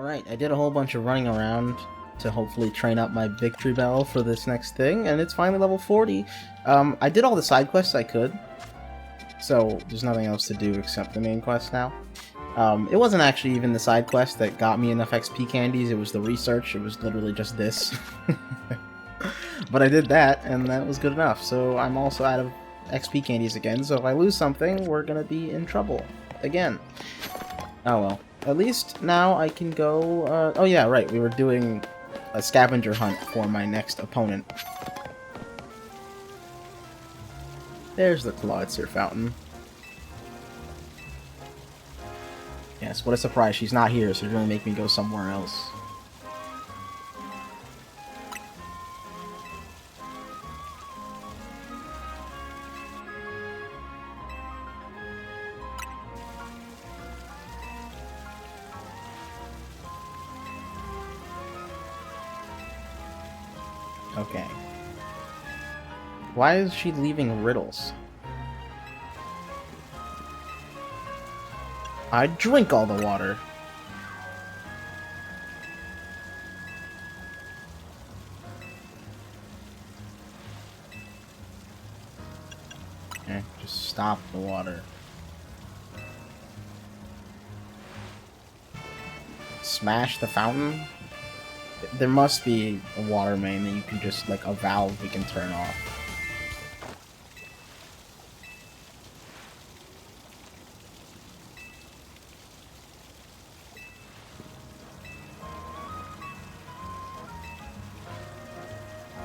Alright, I did a whole bunch of running around to hopefully train up my victory bell for this next thing, and it's finally level 40. I did all the side quests I could, so there's nothing else to do except the main quest now. It wasn't actually even the side quest that got me enough XP candies, it was the research, it was literally just this. But I did that, and that was good enough, so I'm also out of XP candies again, so if I lose something, we're gonna be in trouble. Again. Oh well. At least now I can go, oh yeah, right, we were doing a scavenger hunt for my next opponent. There's the Clawitzer fountain. Yes, what a surprise, she's not here, so you're gonna make me go somewhere else. Okay. Why is she leaving riddles? I drink all the water. Okay, just stop the water. Smash the fountain? There must be a water main that you can just, like, a valve we can turn off.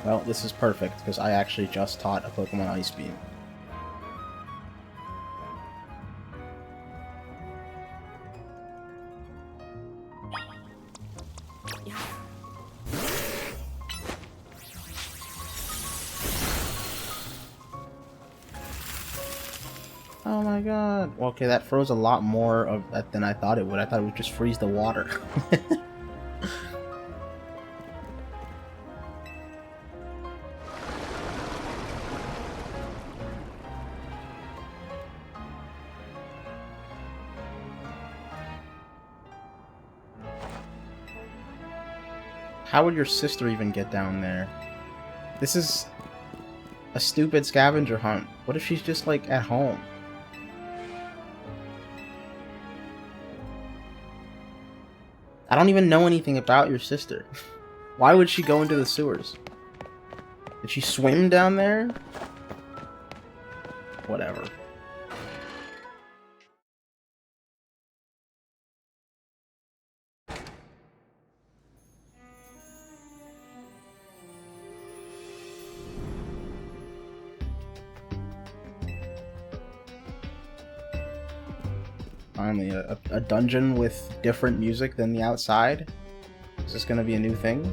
Well, this is perfect, because I actually just taught a Pokemon Ice Beam. Oh my god. Well, okay, that froze a lot more of that than I thought it would. I thought it would just freeze the water. How would your sister even get down there? This is a stupid scavenger hunt. What if she's just, like, at home? I don't even know anything about your sister. Why would she go into the sewers? Did she swim down there? Whatever. Finally, a dungeon with different music than the outside? Is this gonna be a new thing?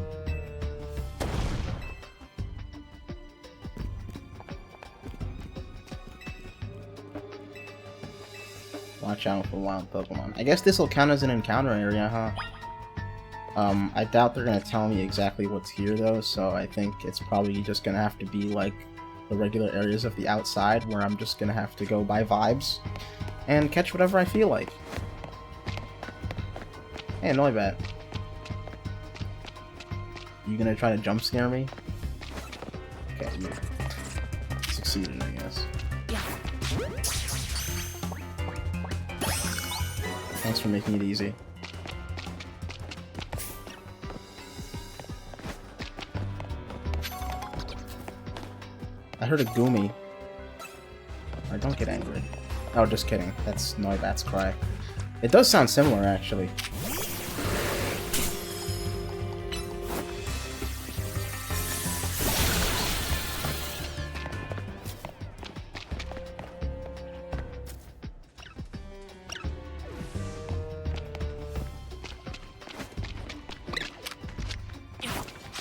Watch out for wild Pokemon. I guess this will count as an encounter area, huh? I doubt they're gonna tell me exactly what's here though, so I think it's probably just gonna have to be like the regular areas of the outside where I'm just gonna have to go by vibes and catch whatever I feel like. Hey, Noibat. You gonna try to jump scare me? Okay, you succeeded, I guess. Thanks for making it easy. I heard a Goomy. Alright, don't get angry. Oh, just kidding. That's Noibat's cry. It does sound similar, actually.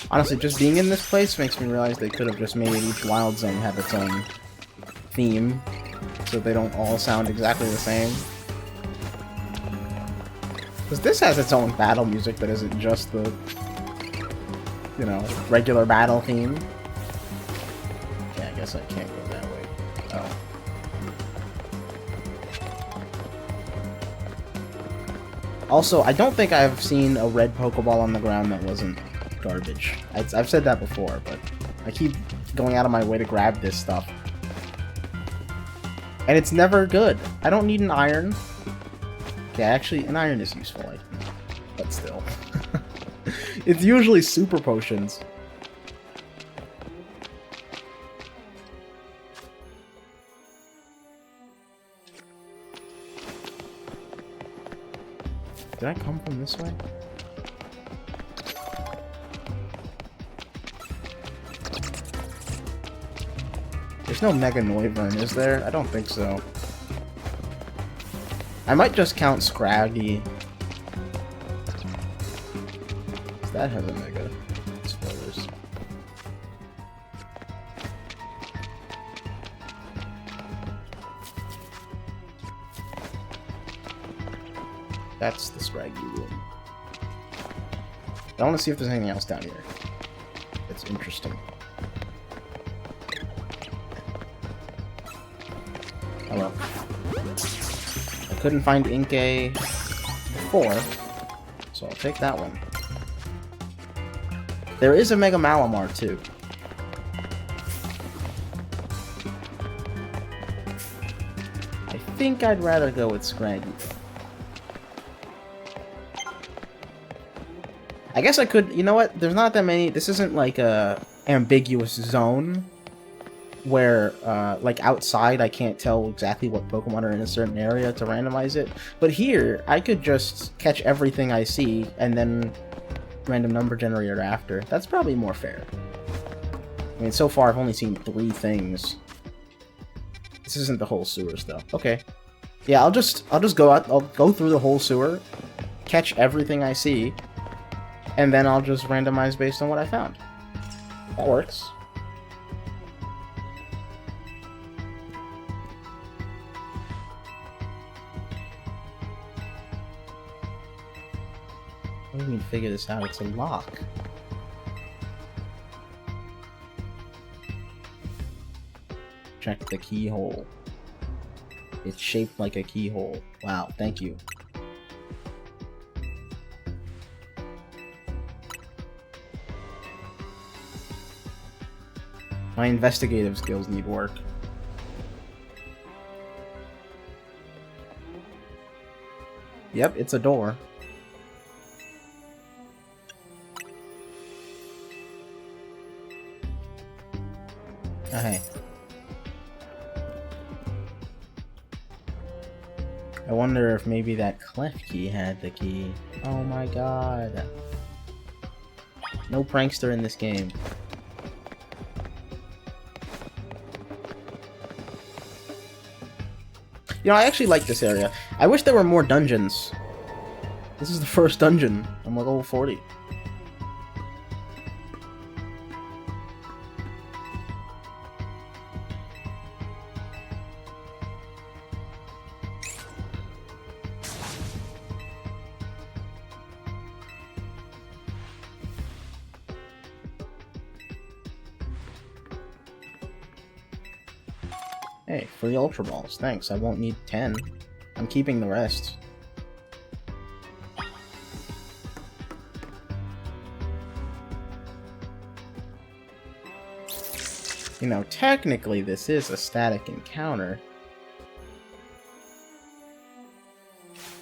Honestly, just being in this place makes me realize they could have just made each wild zone have its own theme, so they don't all sound exactly the same. Because this has its own battle music that isn't just the, you know, regular battle theme. Okay, I guess I can't go that way. Oh. Also, I don't think I've seen a red Pokeball on the ground that wasn't garbage. I've said that before, but I keep going out of my way to grab this stuff. And it's never good. I don't need an iron. Okay, actually, an iron is useful, I think. But still. It's usually super potions. Did I come from this way? There's no Mega Noivern, is there? I don't think so. I might just count Scraggy. That has a Mega. Spoilers. That's the Scraggy room. I want to see if there's anything else down here. That's interesting. Hello. I couldn't find Inkay before, so I'll take that one. There is a Mega Malamar, too. I think I'd rather go with Scraggy. I guess I could, you know what, there's not that many, this isn't like a ambiguous zone where, like outside I can't tell exactly what Pokemon are in a certain area to randomize it, but here, I could just catch everything I see and then random number generator after. That's probably more fair. I mean, so far I've only seen 3 things. This isn't the whole sewers though. Okay. Yeah, I'll just go out, I'll go through the whole sewer, catch everything I see, and then I'll just randomize based on what I found. That works. I don't even figure this out. It's a lock. Check the keyhole. It's shaped like a keyhole. Wow, thank you. My investigative skills need work. Yep, it's a door. Oh, hey. I wonder if maybe that Klefki had the key. Oh my god. No prankster in this game. You know, I actually like this area. I wish there were more dungeons. This is the first dungeon. I'm like level 40. Hey, free Ultra Balls. Thanks, I won't need 10. I'm keeping the rest. You know, technically this is a static encounter.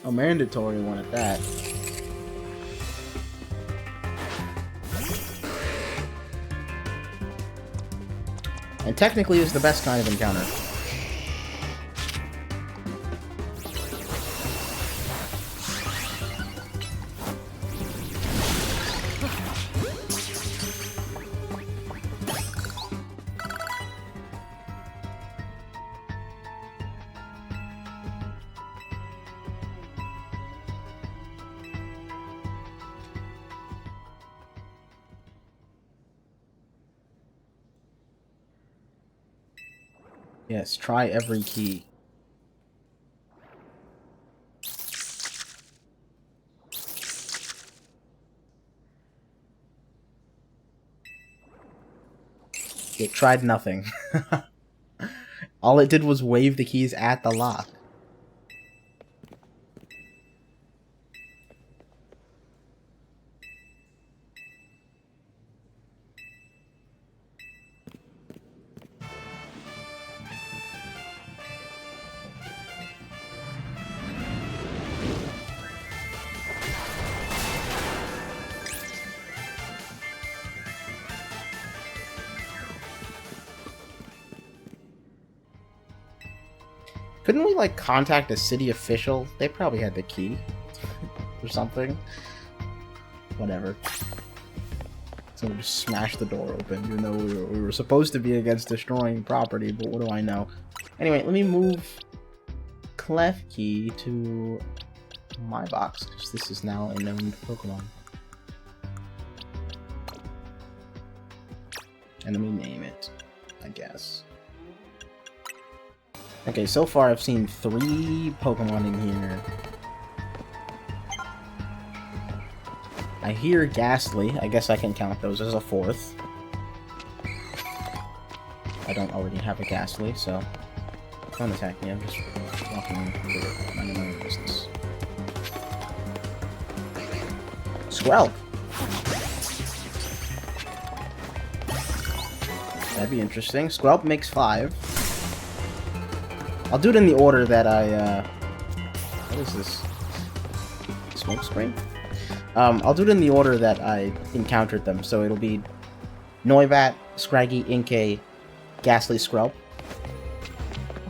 A mandatory one at that. And technically is the best kind of encounter. Yes, try every key. It tried nothing. All it did was wave the keys at the lock. Couldn't we, like, contact a city official? They probably had the key. Or something. Whatever. So we just smashed the door open, even though we were supposed to be against destroying property, but what do I know? Anyway, let me move Klefki to my box, because this is now a known Pokemon. And let me name it, I guess. Okay, so far I've seen 3 Pokemon in here. I hear Ghastly. I guess I can count those as a 4th. I don't already have a Ghastly, so don't attack me. I'm just walking through my own business. Squirrel! That'd be interesting. Squirrel makes 5. I'll do it in the order that I, what is this? Smoke screen? I'll do it in the order that I encountered them, so it'll be Noibat, Scraggy, Inkay, Ghastly, Squirrel.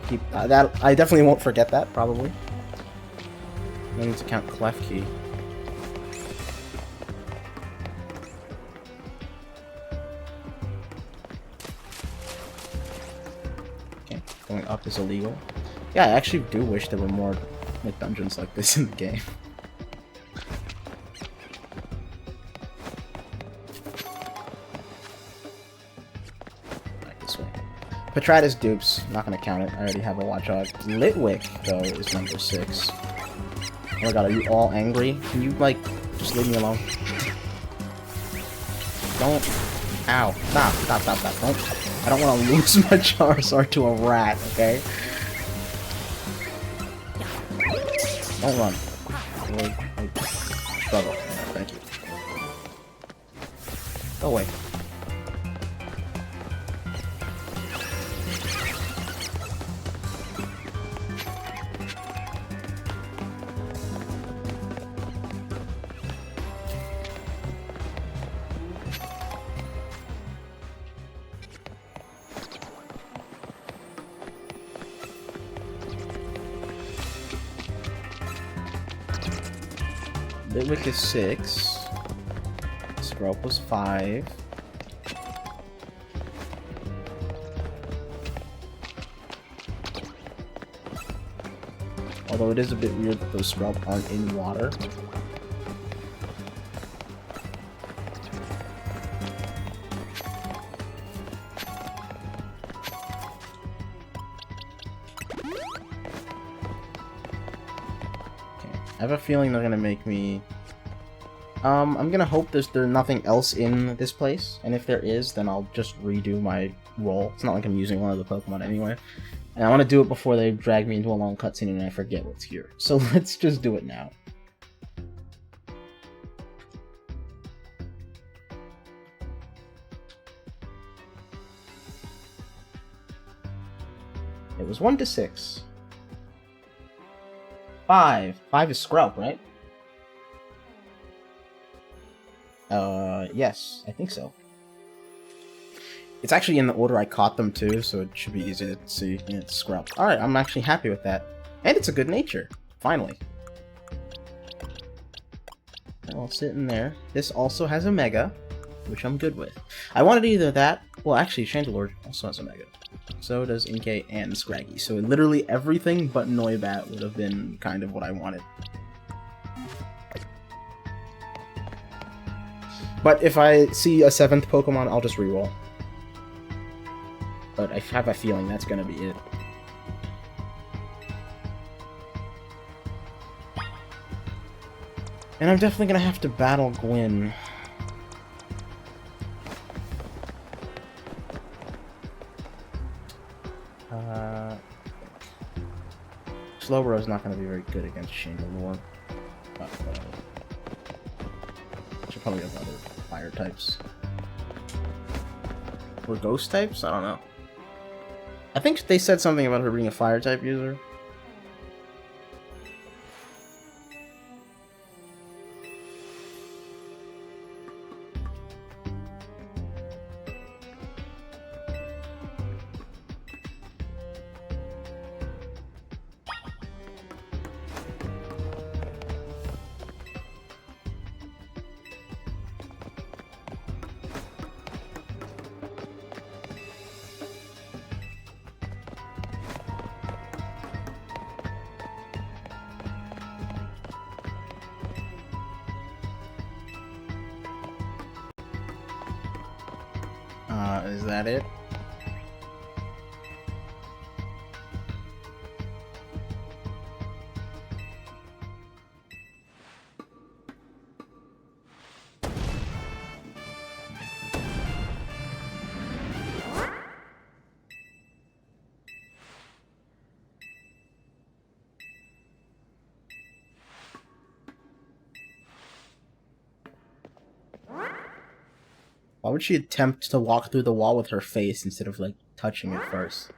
Keep that. I definitely won't forget that, probably. I need to count Klefki. Okay, going up is illegal. Yeah, I actually do wish there were more like dungeons like this in the game. Petratus dupes, not gonna count it. I already have a Watchog. Litwick, though, is number 6. Oh my god, are you all angry? Can you, like, just leave me alone? Don't. Ow. Stop, stop, stop, stop. Don't. I don't want to lose my Charizard to a rat, okay? Don't run. Struggle. Thank you. Go away. Litwick is 6. Scrub was 5. Although it is a bit weird that those Scrub aren't in water. I have a feeling they're gonna make me... I'm gonna hope there's nothing else in this place, and if there is, then I'll just redo my roll. It's not like I'm using one of the Pokemon anyway. And I want to do it before they drag me into a long cutscene and I forget what's here. So let's just do it now. It was 1 to 6. 5. 5 is Scrub, right? Yes, I think so. It's actually in the order I caught them too, so it should be easy to see. Yeah, it's Scrub. Alright, I'm actually happy with that. And it's a good nature, finally. I'll sit in there. This also has a Mega, which I'm good with. I wanted either that, well actually Chandelure also has a Mega. So does Inkay and Scraggy. So literally everything but Noibat would have been kind of what I wanted. But if I see a 7th Pokemon, I'll just reroll. But I have a feeling that's gonna be it. And I'm definitely gonna have to battle Gwyn. Slowbro's not gonna be very good against Chandelure. Should probably have other fire types. Or ghost types? I don't know. I think they said something about her being a fire type user. Is that it? Why would she attempt to walk through the wall with her face instead of, like, touching it first?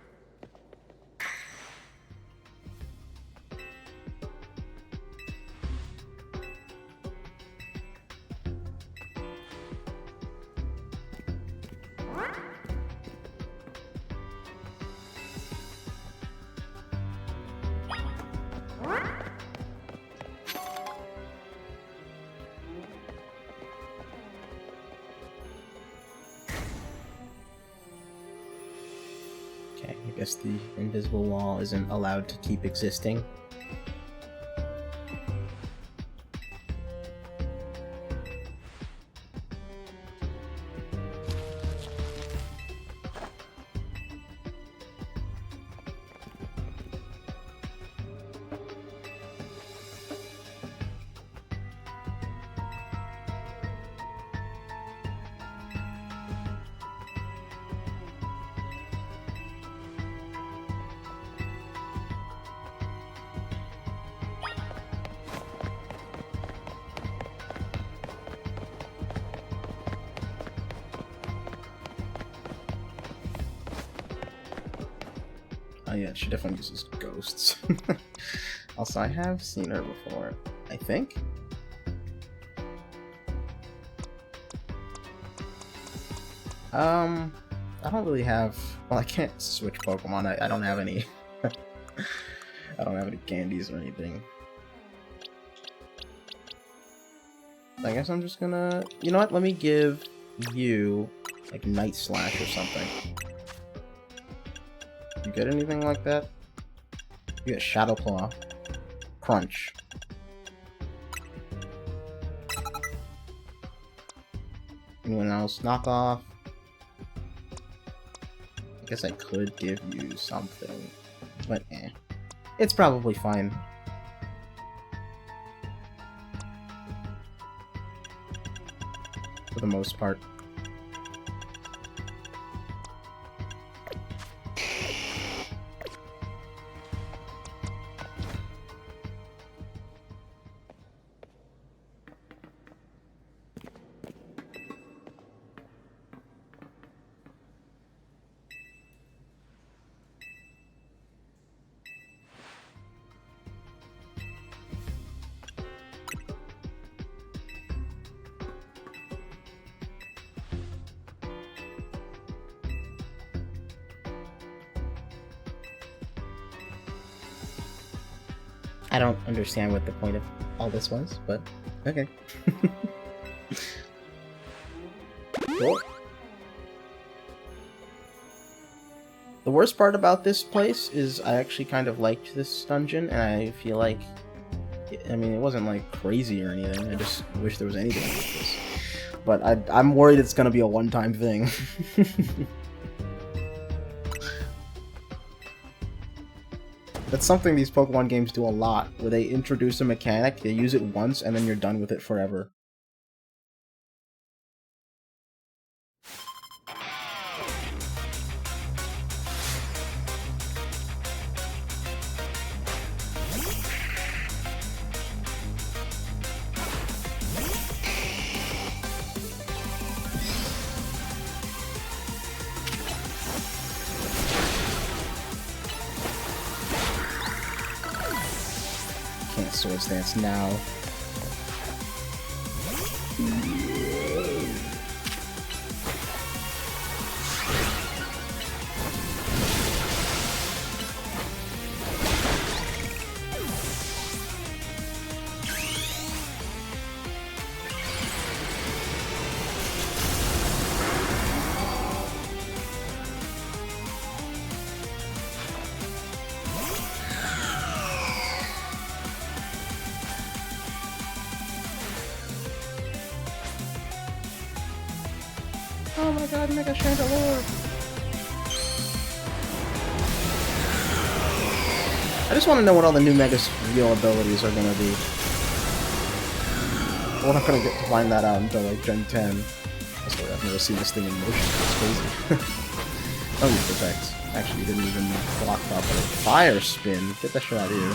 Okay, I guess the invisible wall isn't allowed to keep existing. Oh yeah, she definitely uses ghosts. Also, I have seen her before, I think. I don't really have... Well, I can't switch Pokemon. I don't have any... I don't have any candies or anything. I guess I'm just gonna... You know what? Let me give you, like, Night Slash or something. You get anything like that? You get Shadow Claw. Crunch. Anyone else? Knock off. I guess I could give you something. But eh. It's probably fine. For the most part. I don't understand what the point of all this was, but okay. Cool. The worst part about this place is I actually kind of liked this dungeon, and I feel like... I mean, it wasn't, like, crazy or anything. I just wish there was anything like this. But I'm worried it's gonna be a one-time thing. That's something these Pokemon games do a lot, where they introduce a mechanic, they use it once, and then you're done with it forever. Can't Swords Dance now. Oh my god, Mega Chandelure! I just want to know what all the new Mega's real abilities are gonna be. We're not gonna get to find that out until like Gen 10. That's why I've never seen this thing in motion. It's crazy. Oh, you protect. Actually, you didn't even block properly. Fire Spin! Get that shit out of here.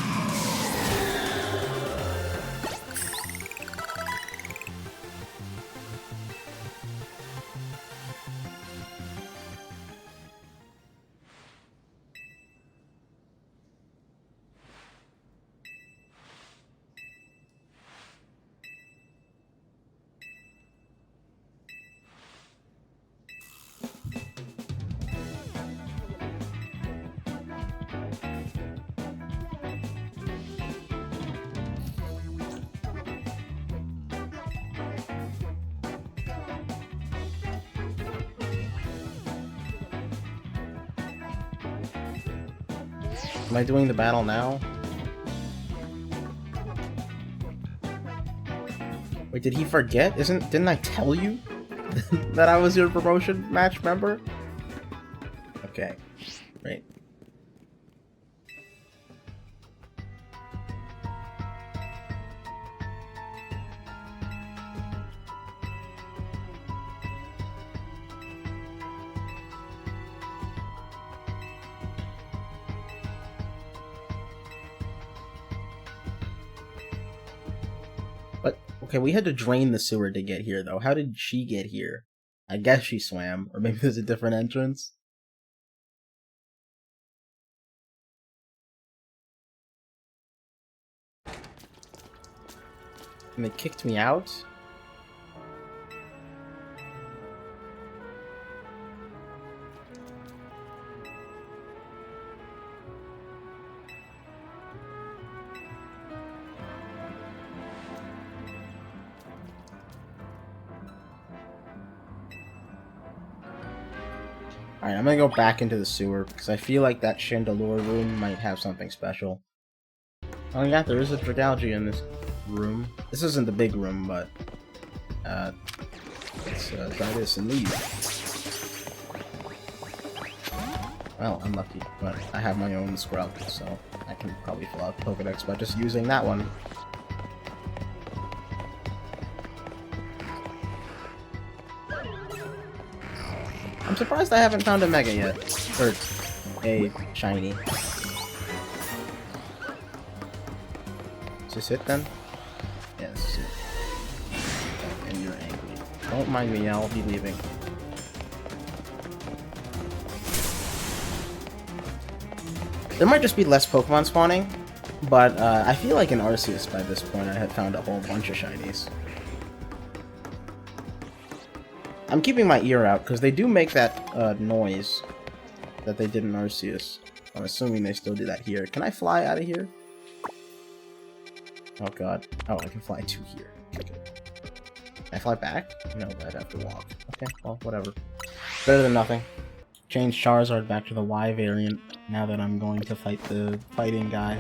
Am I doing the battle now? Wait, did he forget? Didn't I tell you that I was your promotion match member? Okay, great. Okay, we had to drain the sewer to get here, though. How did she get here? I guess she swam, or maybe there's a different entrance. And they kicked me out? Alright, I'm gonna go back into the sewer, because I feel like that Chandelure room might have something special. Oh yeah, there is a Dragalge in this room. This isn't the big room, but... let's try this and leave. Well, I'm lucky, but I have my own Sprout, so I can probably fill out the Pokedex by just using that one. I'm surprised I haven't found a Mega yet. Or a shiny. Is this it then? Yeah, this is it. And you're angry. Don't mind me, I'll be leaving. There might just be less Pokemon spawning, but I feel like in Arceus by this point I had found a whole bunch of shinies. I'm keeping my ear out, because they do make that noise that they did in Arceus. I'm assuming they still do that here. Can I fly out of here? Oh god. Oh, I can fly to here. Okay. Can I fly back? No, I'd have to walk. Okay, well, whatever. Better than nothing. Change Charizard back to the Y variant, now that I'm going to fight the fighting guy.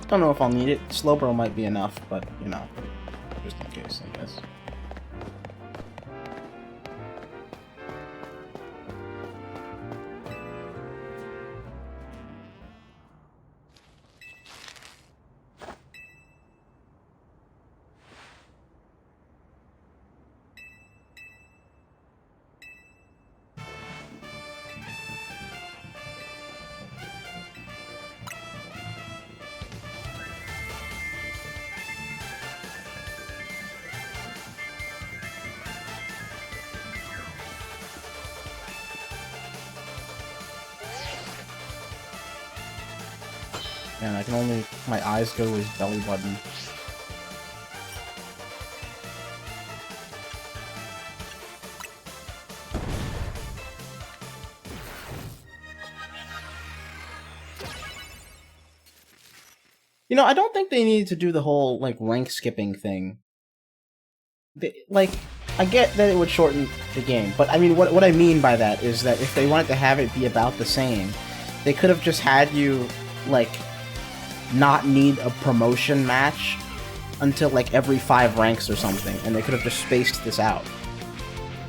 Don't know if I'll need it. Slowbro might be enough, but, you know, just in case, I guess. And I can only... my eyes go to his belly button. You know, I don't think they need to do the whole, like, rank skipping thing. Like, I get that it would shorten the game, but I mean, what I mean by that is that if they wanted to have it be about the same, they could have just had you, like, not need a promotion match until, like, every 5 ranks or something, and they could have just spaced this out.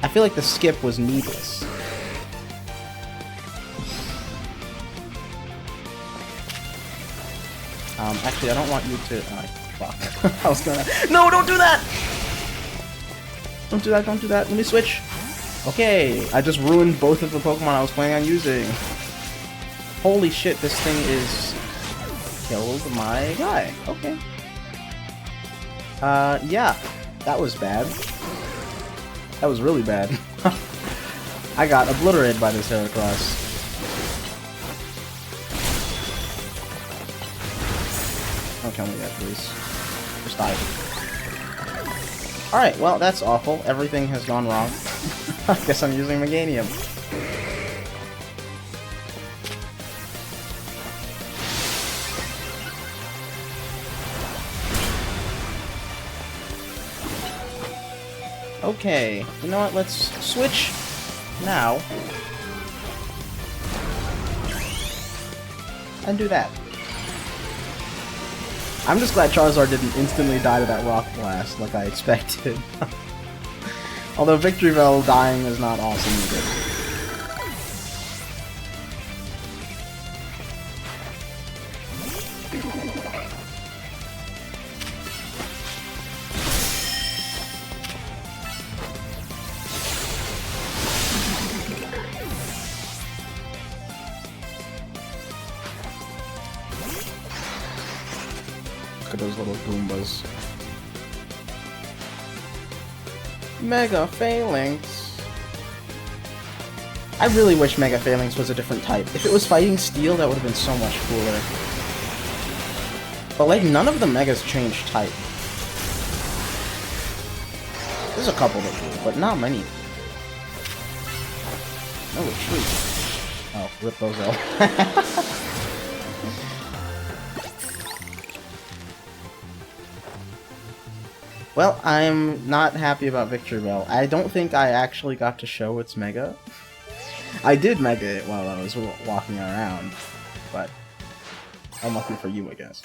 I feel like the skip was needless. Actually, I don't want you to... Oh, fuck. I was gonna... No, don't do that! Don't do that, don't do that. Let me switch. Okay, I just ruined both of the Pokemon I was planning on using. Holy shit, this thing is... killed my guy. Okay. Yeah. That was bad. That was really bad. I got obliterated by this Heracross. Don't tell me that, please. Just die. Alright, well, that's awful. Everything has gone wrong. I guess I'm using Meganium. Okay, you know what, let's switch now. And do that. I'm just glad Charizard didn't instantly die to that Rock Blast like I expected. Although Victory Bell dying is not awesome either. Look at those little Goombas. Mega Phalanx. I really wish Mega Phalanx was a different type. If it was fighting Steel, that would have been so much cooler. But like, none of the Megas change type. There's a couple that do, but not many. No retreat. Oh, rip those out. Well, I'm not happy about Victory Bell. I don't think I actually got to show its Mega. I did Mega it while I was walking around, but unlucky for you, I guess.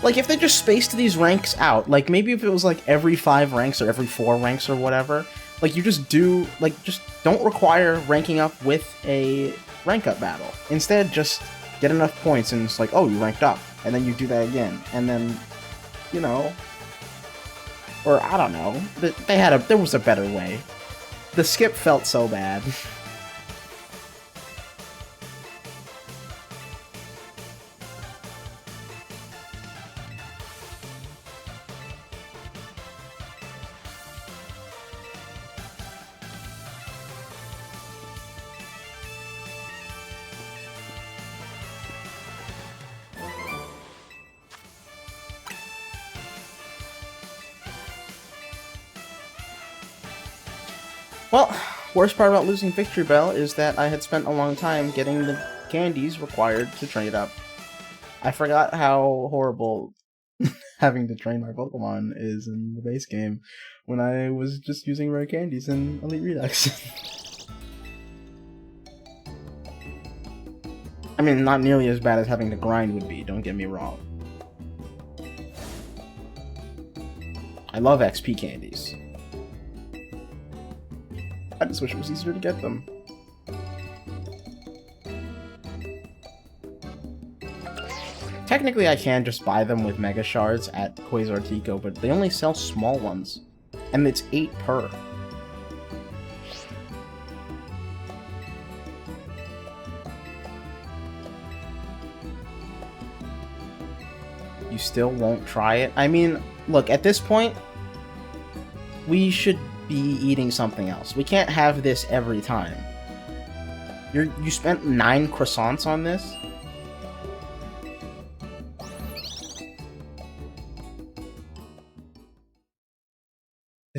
Like, if they just spaced these ranks out, like, maybe if it was, like, every 5 ranks or every 4 ranks or whatever, like, you just do, like, just don't require ranking up with a rank-up battle. Instead, just get enough points and it's like, oh, you ranked up. And then you do that again, and then, you know, or I don't know. There was a better way. The skip felt so bad. Well, worst part about losing Victory Bell is that I had spent a long time getting the candies required to train it up. I forgot how horrible having to train my Pokemon is in the base game when I was just using rare candies in Elite Redux. I mean, not nearly as bad as having to grind would be, don't get me wrong. I love XP candies. I just wish it was easier to get them. Technically, I can just buy them with Mega Shards at Quasartico, but they only sell small ones. And it's 8 per. You still won't try it? I mean, look, at this point, we should be eating something else. We can't have this every time. You spent 9 croissants on this?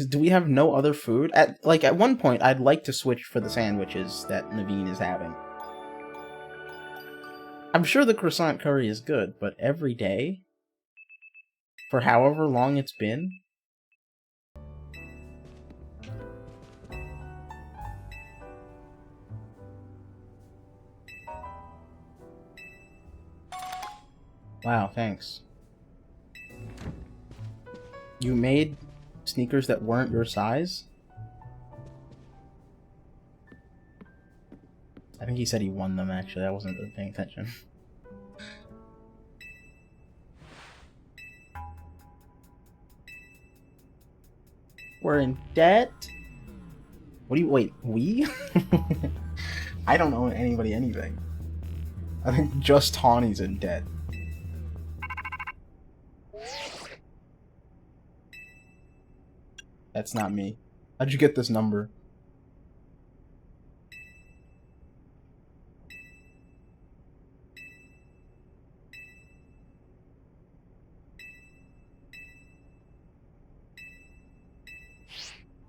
Do we have no other food? At one point, I'd like to switch for the sandwiches that Naveen is having. I'm sure the croissant curry is good, but every day? For however long it's been? Wow, thanks. You made sneakers that weren't your size. I think he said he won them, actually. I wasn't really paying attention. We're in debt? What do you... Wait, we? I don't owe anybody anything. I think just Tawny's in debt. That's not me. How'd you get this number?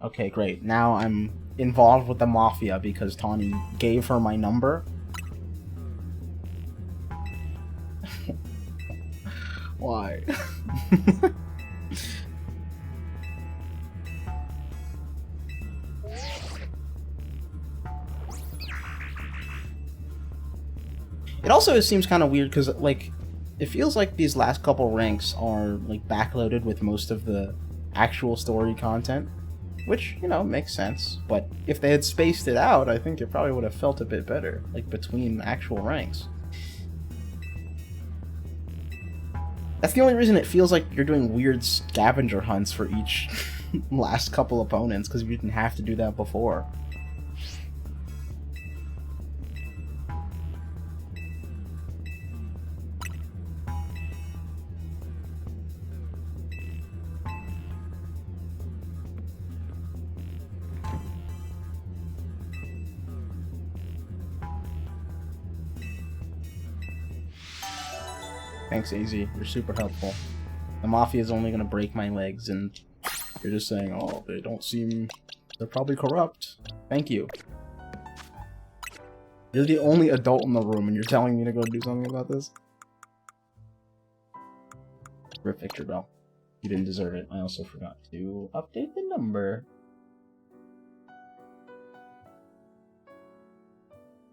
Okay, great. Now I'm involved with the Mafia because Tawny gave her my number. Why? It also seems kind of weird because, like, it feels like these last couple ranks are, like, backloaded with most of the actual story content. Which, you know, makes sense. But if they had spaced it out, I think it probably would have felt a bit better, like, between actual ranks. That's the only reason it feels like you're doing weird scavenger hunts for each last couple opponents, because you didn't have to do that before. Thanks, AZ. You're super helpful. The Mafia is only gonna break my legs, and you're just saying, oh, they don't seem... they're probably corrupt. Thank you. You're the only adult in the room, and you're telling me to go do something about this? Rip Victor Bell. You didn't deserve it. I also forgot to update the number.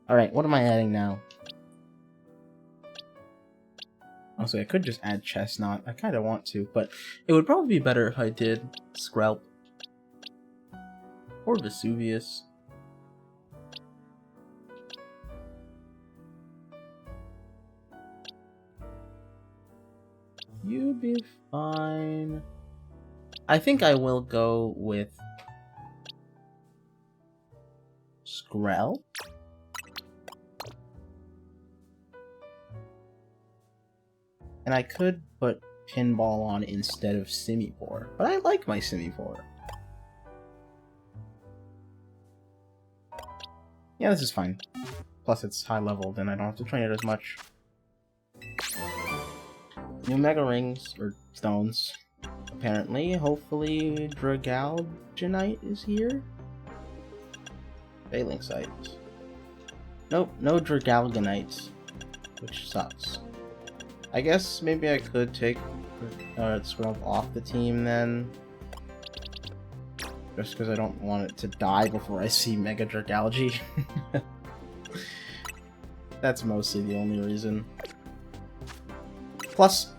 Alright, what am I adding now? Honestly, I could just add Chestnut. I kind of want to, but it would probably be better if I did Skrelp. Or Vesuvius. You'd be fine. I think I will go with Skrelp. And I could put Pinball on instead of Simipour, but I like my Simipour. Yeah, this is fine. Plus it's high level, then I don't have to train it as much. New Mega Rings, or Stones, apparently. Hopefully Dragalgenite is here? Failing Sight. Nope, no Dragalgenite, which sucks. I guess maybe I could take Skrelp off the team then. Just because I don't want it to die before I see Mega Dragalge. That's mostly the only reason. Plus,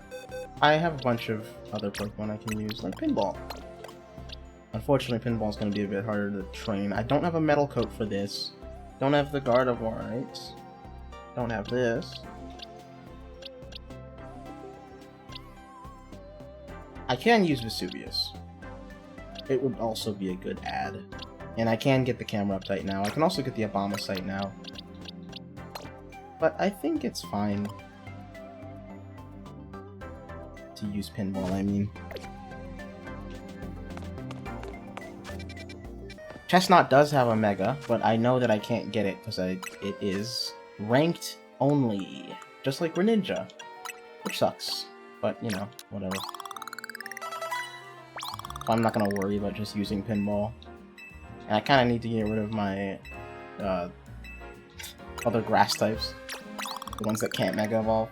I have a bunch of other Pokemon I can use, like Pinball. Unfortunately, Pinball's going to be a bit harder to train. I don't have a Metal Coat for this. Don't have the Gardevoir. Don't have this. I can use Vesuvius. It would also be a good add. And I can get the camera update now. I can also get the Abomasite now. But I think it's fine to use Pinball, I mean. Chestnut does have a Mega, but I know that I can't get it because it is ranked only. Just like Greninja. Which sucks. But, you know, whatever. I'm not gonna worry about just using Pinball. And I kinda need to get rid of my other grass types. The ones that can't Mega Evolve.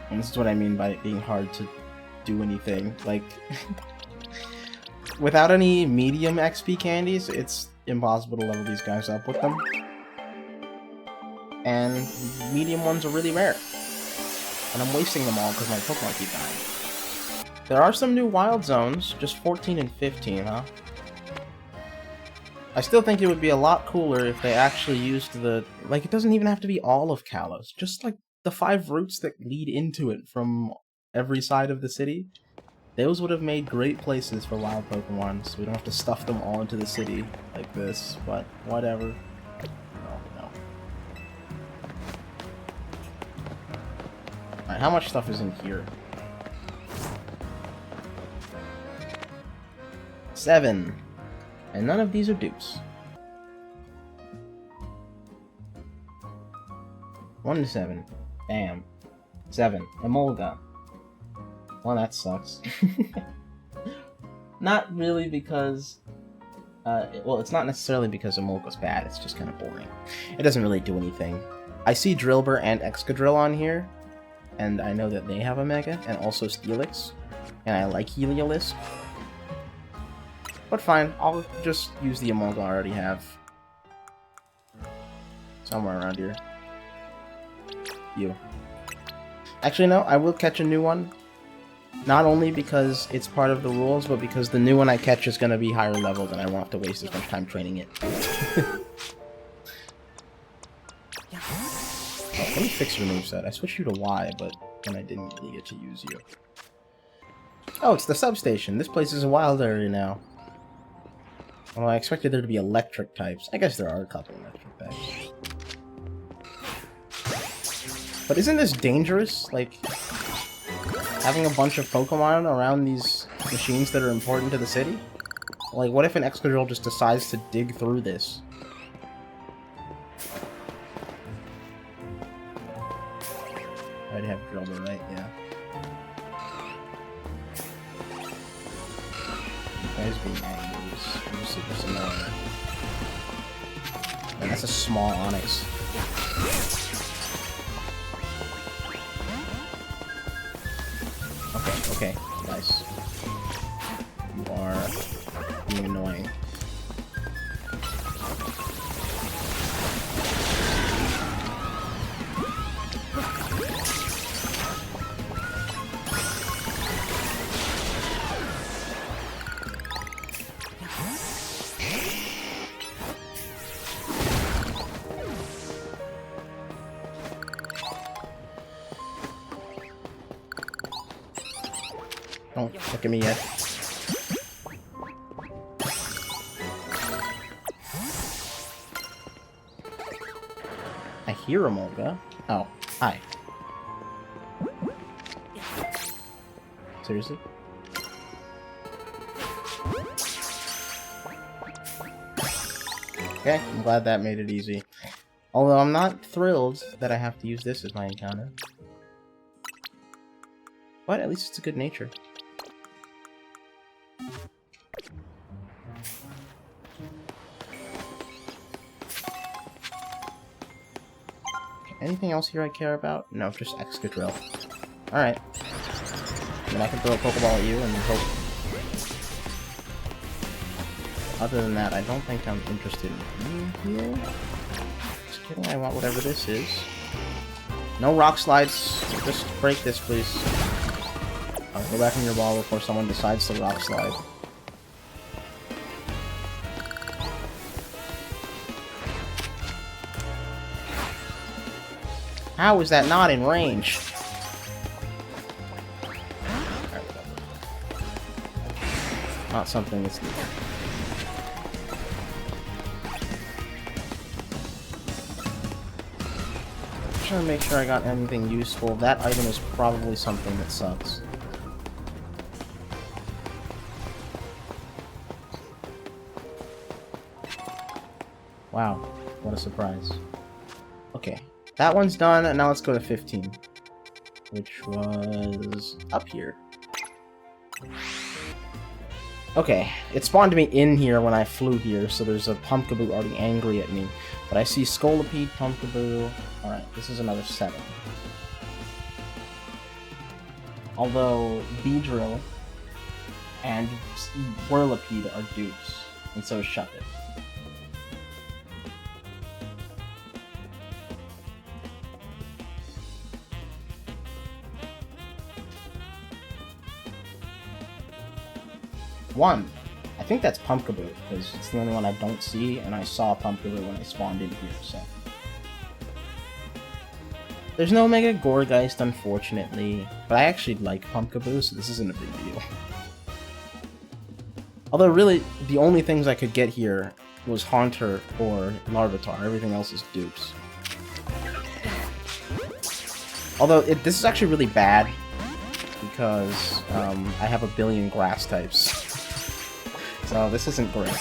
And this is what I mean by it being hard to do anything. Like, without any medium XP candies, it's impossible to level these guys up with them. And medium ones are really rare. And I'm wasting them all because my Pokemon keep dying. There are some new wild zones, just 14 and 15, huh? I still think it would be a lot cooler if they actually used the... Like, it doesn't even have to be all of Kalos. Just, like, the 5 routes that lead into it from every side of the city. Those would have made great places for wild Pokemon, so we don't have to stuff them all into the city like this, but whatever. No. Alright, how much stuff is in here? 7. And none of these are dupes. 1 to 7. Bam. 7. Emolga. Well, that sucks. Not really because... well, it's not necessarily because Emolga's bad, it's just kind of boring. It doesn't really do anything. I see Drillbur and Excadrill on here, and I know that they have a Mega, and also Steelix, and I like Heliolisk. But fine, I'll just use the Emolga I already have. Somewhere around here. You. Actually, no, I will catch a new one. Not only because it's part of the rules, but because the new one I catch is going to be higher level, and I won't have to waste as much time training it. Oh, let me fix your moveset. I switched you to Y, but then I didn't really get to use you. Oh, it's the substation. This place is a wild area now. Well, I expected there to be electric types. I guess there are a couple electric types. But isn't this dangerous? Like, having a bunch of Pokemon around these machines that are important to the city? Like, what if an Excadrill just decides to dig through this? I'd have Drillbur, right? Yeah. You guys being angry is super similar. And that's a small Onix. Okay, nice. You are being annoying. Don't look at me yet. I hear Emolga. Oh, hi. Seriously? Okay, I'm glad that made it easy. Although I'm not thrilled that I have to use this as my encounter. But at least it's a good nature. Anything else here I care about? No, just Excadrill. Alright. Then I can throw a Pokeball at you and hope. Other than that, I don't think I'm interested in you here. Just kidding, I want whatever this is. No rock slides. Just break this, please. I'll go back in your ball before someone decides to rock slide. How is that not in range? Not something that's needed. I'm trying to make sure I got anything useful. That item is probably something that sucks. Wow, what a surprise. Okay. That one's done, and now let's go to 15. Which was up here. Okay, it spawned me in here when I flew here, so there's a Pumpkaboo already angry at me. But I see Scolipede, Pumpkaboo... Alright, this is another 7. Although, Beedrill and Whirlipede are dupes, and so is Shuppet. One. I think that's Pumpkaboo, because it's the only one I don't see, and I saw Pumpkaboo when I spawned in here, so. There's no Mega Gourgeist, unfortunately, but I actually like Pumpkaboo, so this isn't a big deal. Although, really, the only things I could get here was Haunter or Larvitar. Everything else is dupes. Although, this is actually really bad, because I have a billion grass types. So this isn't great.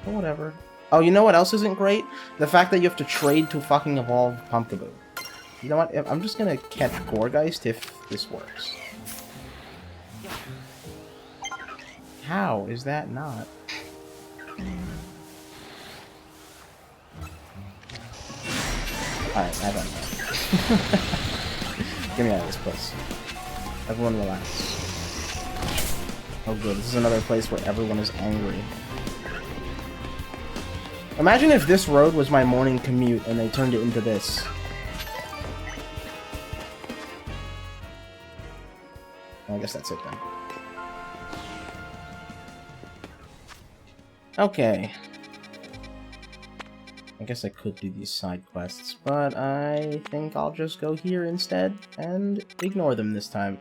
But whatever. Oh, you know what else isn't great? The fact that you have to trade to fucking evolve Pumpkaboo. You know what? I'm just gonna catch Gourgeist if this works. How is that not? Alright, I don't know. Get me out of this place. Everyone relax. Oh good, this is another place where everyone is angry. Imagine if this road was my morning commute and they turned it into this. Well, I guess that's it then. Okay. I guess I could do these side quests, but I think I'll just go here instead and ignore them this time.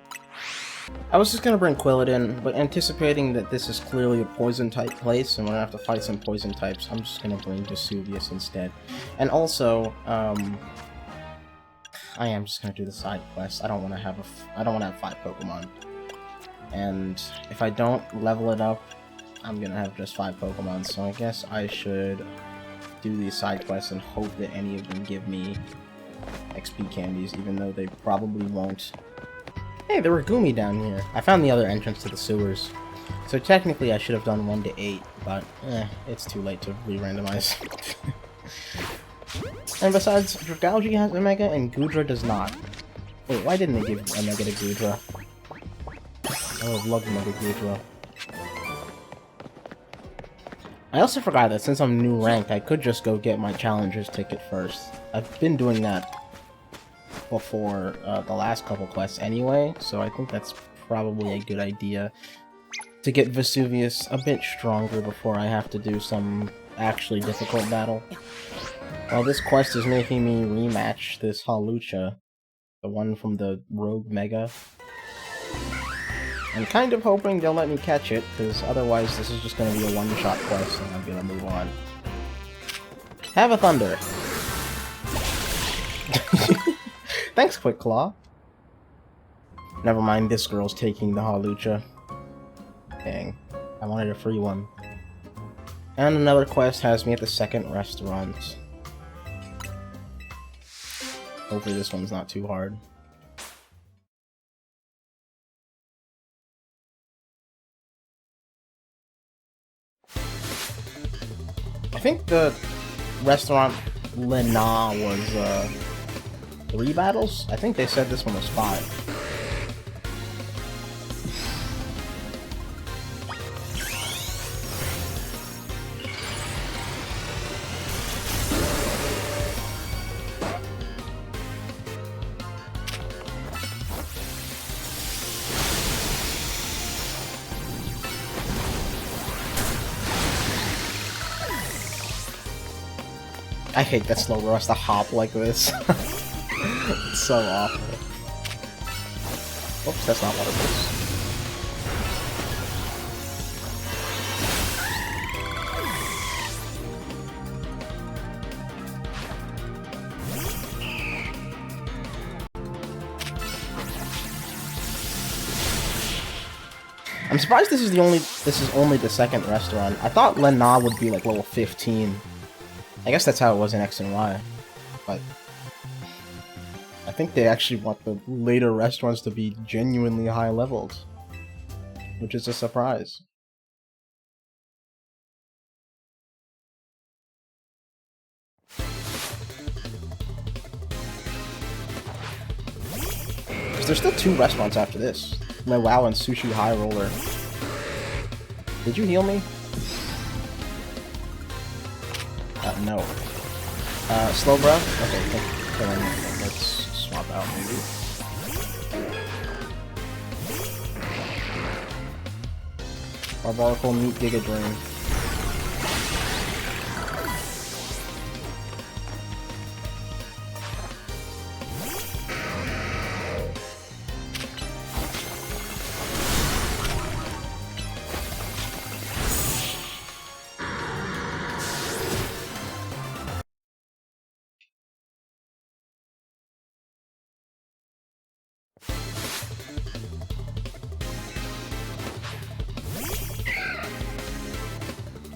I was just gonna bring Quillet in, but anticipating that this is clearly a poison-type place, and we're gonna have to fight some poison types, I'm just gonna bring Vesuvius instead. And also, I am just gonna do the side quest. I don't want to have 5 Pokemon, and if I don't level it up, I'm gonna have just 5 Pokemon. So I guess I should do these side quests and hope that any of them give me XP candies, even though they probably won't. Hey, there were Goomy down here. I found the other entrance to the sewers. So technically I should have done 1 to 8, but it's too late to re-randomize. And besides, Dragalge has Omega and Goodra does not. Wait, why didn't they give Omega to Goodra? I would love Omega Goodra. I also forgot that since I'm new ranked, I could just go get my Challenger's ticket first. I've been doing that before the last couple quests anyway, so I think that's probably a good idea to get Vesuvius a bit stronger before I have to do some actually difficult battle. Well, this quest is making me rematch this Hawlucha, the one from the Rogue Mega. I'm kind of hoping they'll let me catch it, because otherwise this is just going to be a one-shot quest and I'm going to move on. Have a Thunder! Thanks, Quick Claw. Never mind, this girl's taking the Hawlucha. Dang, I wanted a free one. And another quest has me at the second restaurant. Hopefully this one's not too hard. I think the restaurant Lena was 3 battles? I think they said this one was 5. I hate that Slowbro has to hop like this. It's so awful. Oops, that's not water boost. I'm surprised this is only the second restaurant. I thought Lena would be like level 15. I guess that's how it was in X and Y, but I think they actually want the later restaurants to be genuinely high leveled, which is a surprise. Because there's still 2 restaurants after this. Wow and Sushi High Roller. Did you heal me? No. Slowbro? Okay, let's swap out maybe. Barbarical meet Giga Drain.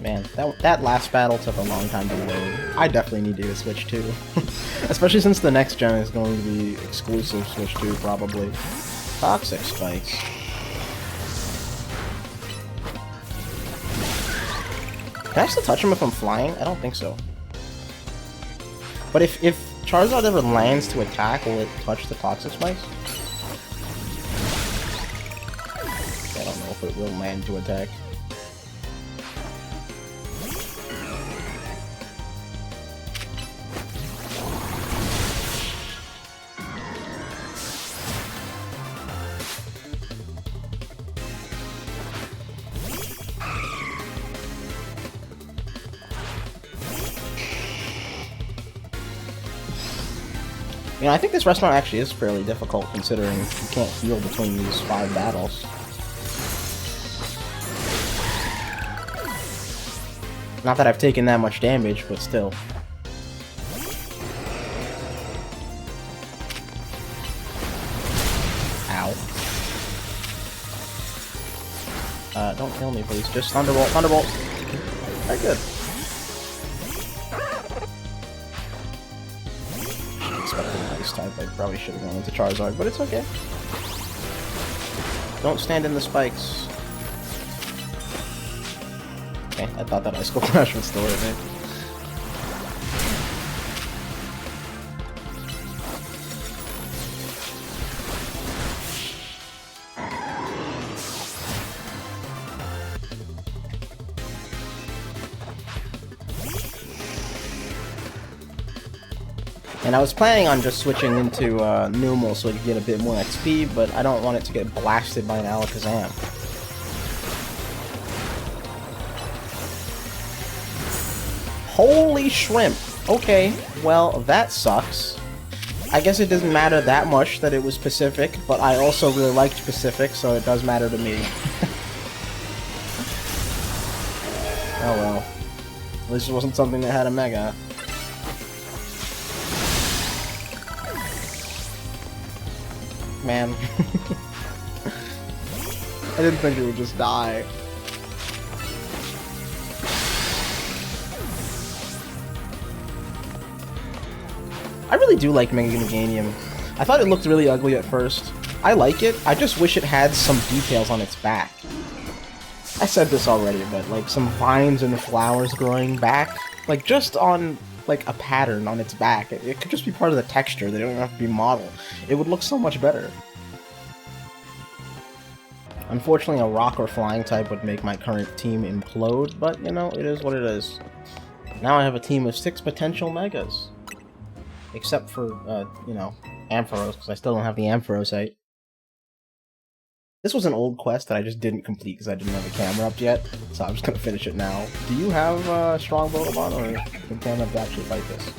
Man, that last battle took a long time to load. I definitely need to get a Switch 2. Especially since the next gen is going to be exclusive Switch 2, probably. Toxic Spikes. Can I still touch him if I'm flying? I don't think so. But if Charizard ever lands to attack, will it touch the Toxic Spikes? I don't know if it will land to attack. You know, I think this restaurant actually is fairly difficult considering you can't heal between these 5 battles. Not that I've taken that much damage, but still. Ow. Don't kill me, please. Just Thunderbolt, Thunderbolt! Very good. Type. I probably should have gone into Charizard, but it's okay. Don't stand in the spikes. Okay, I thought that Ice Cold Crash would still hit me. And I was planning on just switching into Numel so I could get a bit more XP, but I don't want it to get blasted by an Alakazam. Holy shrimp! Okay, well, that sucks. I guess it doesn't matter that much that it was Pacific, but I also really liked Pacific, so it does matter to me. Oh well. At least it wasn't something that had a Mega. Man. I didn't think it would just die. I really do like Mega Meganium. I thought it looked really ugly at first. I like it, I just wish it had some details on its back. I said this already, but like some vines and flowers growing back. Like just on like a pattern on its back. It could just be part of the texture, they don't have to be model. It would look so much better. Unfortunately, a rock or flying type would make my current team implode, but you know, it is what it is. Now I have a team of 6 potential Megas. Except for, you know, Ampharos, because I still don't have the Ampharosite. This was an old quest that I just didn't complete because I didn't have a camera up yet, so I'm just gonna finish it now. Do you have strong Pokemon, or can camera to actually fight this?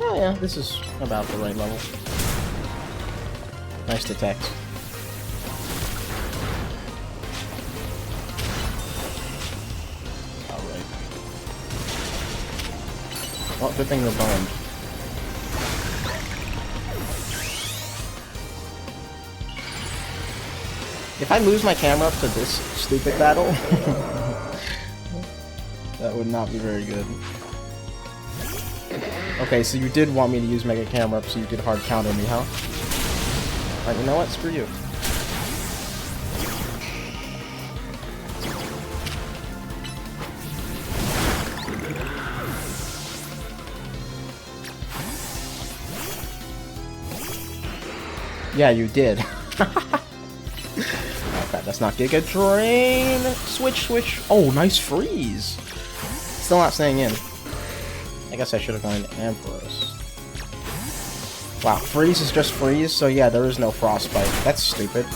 Oh yeah, this is about the right level. Nice detect. Alright. Well, good thing you're burned. If I lose my camera up to this stupid battle, that would not be very good. Okay, so you did want me to use Mega Camera up so you could hard counter me, huh? Alright, you know what? Screw you. Yeah, you did. Okay, that's not Giga Drain. Switch, switch. Oh, nice freeze. Still not staying in. I guess I should have gone into Ampharos. Wow, freeze is just freeze, so yeah, there is no frostbite. That's stupid.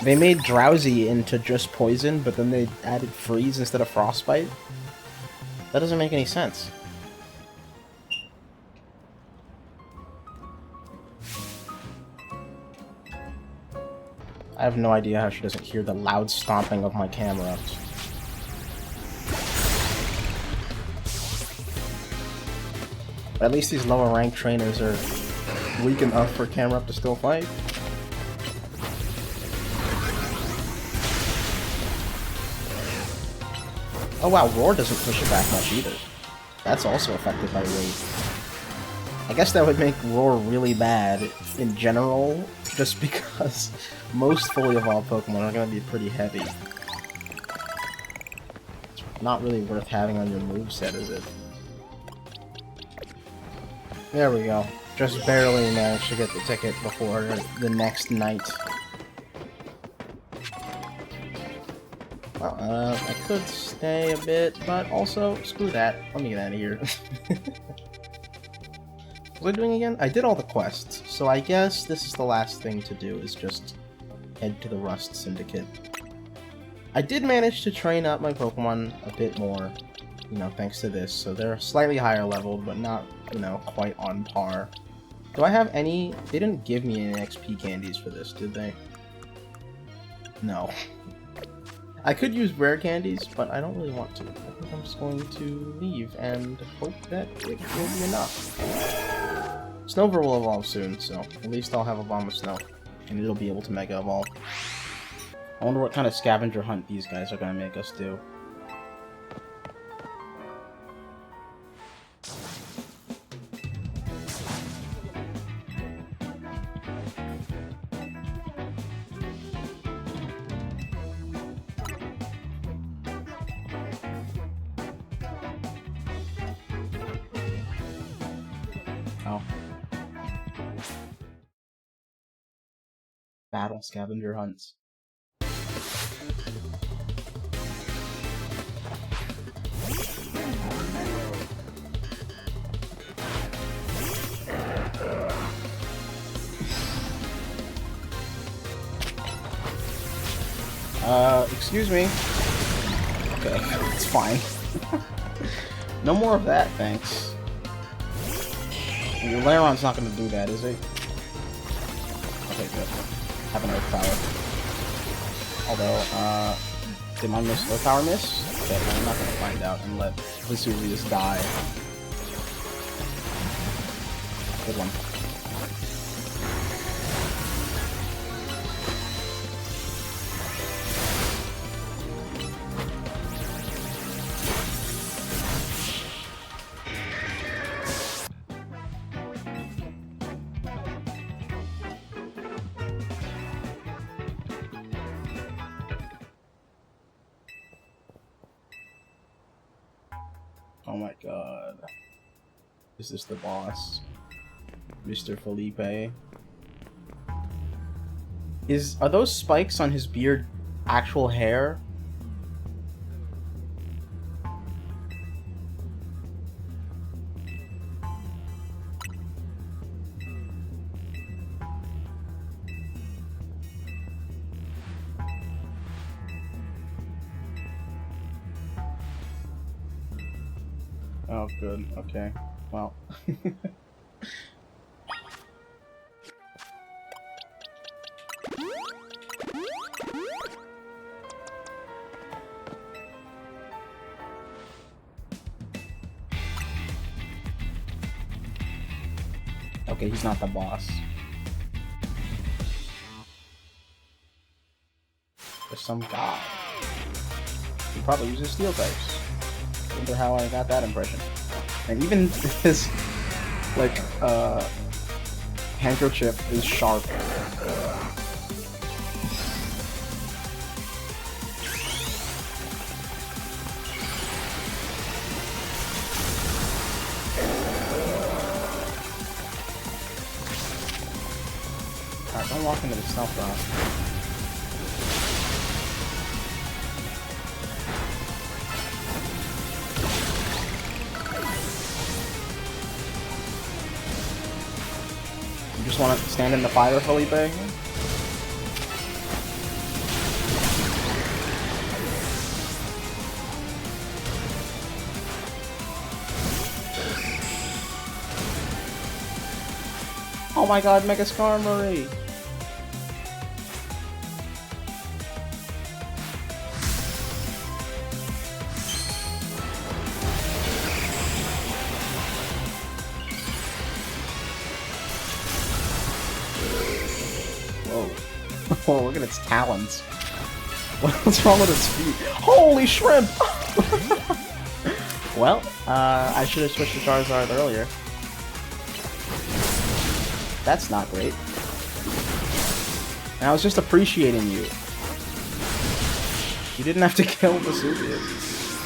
They made drowsy into just poison, but then they added freeze instead of frostbite? That doesn't make any sense. I have no idea how she doesn't hear the loud stomping of my camera. But at least these lower rank trainers are weak enough for camera to still fight. Oh wow, Roar doesn't push it back much either. That's also affected by weight. I guess that would make Roar really bad in general, just because most fully evolved Pokemon are going to be pretty heavy. It's not really worth having on your moveset, is it? There we go. Just barely managed to get the ticket before the next night. Well, I could stay a bit, but also, screw that. Let me get out of here. What was I doing again? I did all the quests, so I guess this is the last thing to do, is just head to the Rust Syndicate. I did manage to train up my Pokemon a bit more, you know, thanks to this, so they're slightly higher leveled, but not, you know, quite on par. Do I have any... They didn't give me any XP candies for this, did they? No. I could use rare candies, but I don't really want to. I think I'm just going to leave and hope that it will be enough. Snover will evolve soon, so at least I'll have a Bomb of Snow, and it'll be able to Mega Evolve. I wonder what kind of scavenger hunt these guys are going to make us do. Oh. Battle scavenger hunts. Excuse me. Okay, it's fine. No more of that, thanks. Your Lairon's not gonna do that, is he? Okay, good. Have an Earth Power. Although, did my Earth Power miss? Okay, well, I'm not gonna find out and let Vesuvius die. Good one. Oh my god. Is this the boss? Mr. Felipe? Are those spikes on his beard actual hair? Oh, good. Okay. Well. Okay, he's not the boss. There's some guy. He probably uses steel types. Wonder how I got that impression. And even his, like, handkerchief is sharp. Alright, don't walk into the stealth rock. just want to stand in the fire, Felipe? Oh my god, Mega Skarmory! Whoa. Oh, look at its talons. What's wrong with its feet? Holy shrimp! Well, I should have switched to Charizard earlier. That's not great. And I was just appreciating you. You didn't have to kill Vesuvius.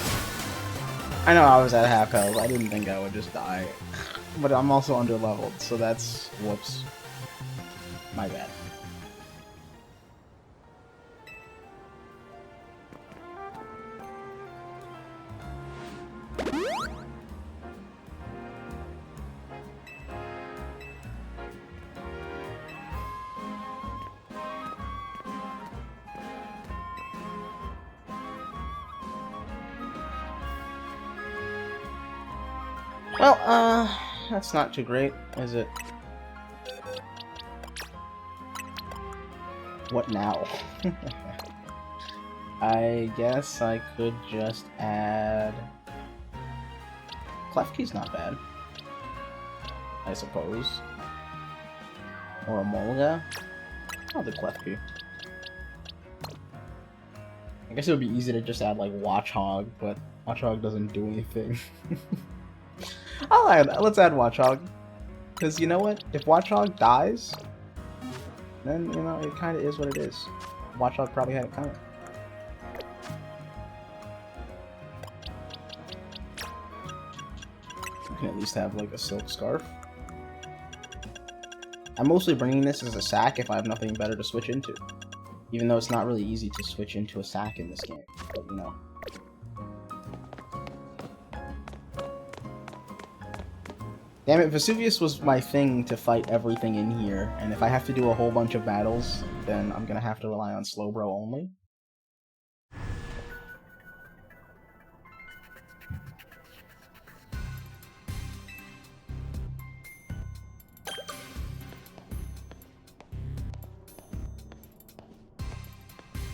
I know I was at half health. I didn't think I would just die. But I'm also under-leveled, so that's... whoops. My bad. Well, that's not too great, is it? What now? I guess I could just add... Klefki's not bad. I suppose. Or a Molga. I'll do Klefki. I guess it would be easy to just add, like, Watchog, but Watchog doesn't do anything. Let's add Watchog. Because you know what? If Watchog dies, then, you know, it kind of is what it is. Watchog probably had it coming. You can at least have, like, a Silk Scarf. I'm mostly bringing this as a sack if I have nothing better to switch into. Even though it's not really easy to switch into a sack in this game. But, you know. Damn it, Vesuvius was my thing to fight everything in here, and if I have to do a whole bunch of battles, then I'm gonna have to rely on Slowbro only.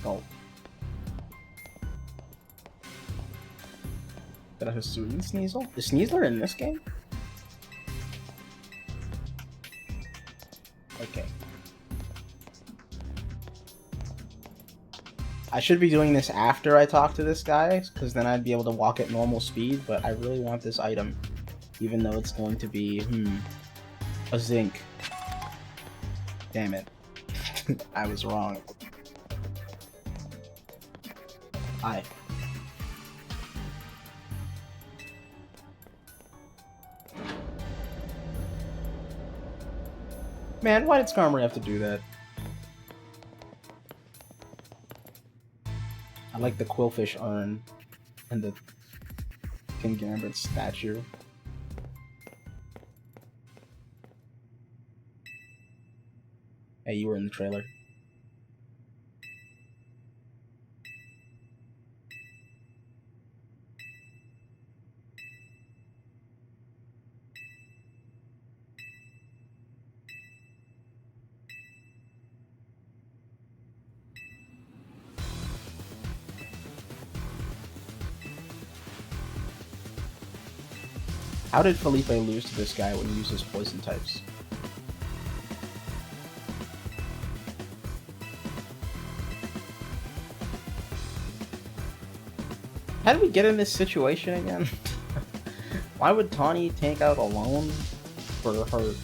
Oh. Did I have Hisuian Sneasel? Is Sneasler in this game? Okay. I should be doing this after I talk to this guy, because then I'd be able to walk at normal speed, but I really want this item. Even though it's going to be, a zinc. Damn it. I was wrong. Hi. Man, why did Skarmory have to do that? I like the Quillfish urn and the King Gambit statue. Hey, you were in the trailer. How did Felipe lose to this guy when he uses poison types? How did we get in this situation again? Why would Tawny tank out alone for her?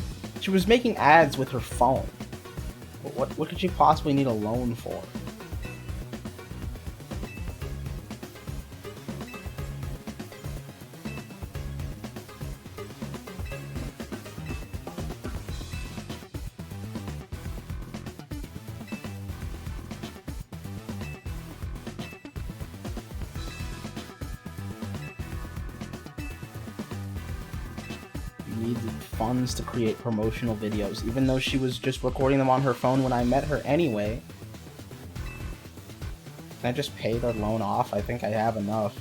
She was making ads with her phone. What could she possibly need a loan for? needed funds to create promotional videos, even though she was just recording them on her phone when I met her anyway. Can I just pay the loan off? I think I have enough.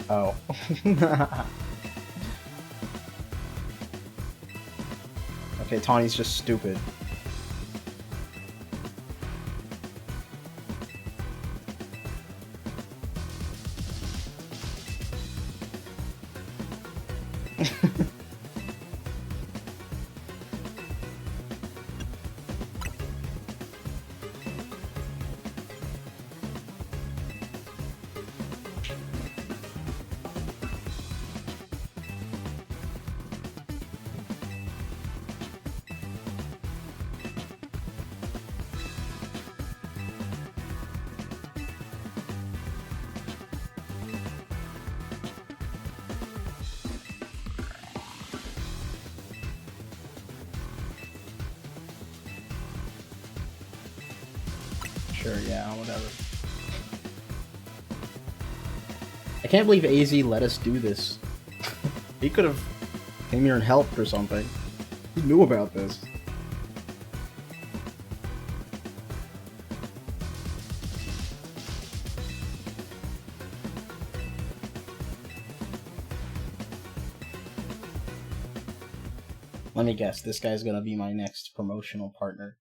Oh. Okay, Tawny's just stupid. Sure, yeah, whatever. I can't believe AZ let us do this. He could have came here and helped or something. He knew about this. Let me guess, this guy's gonna be my next promotional partner.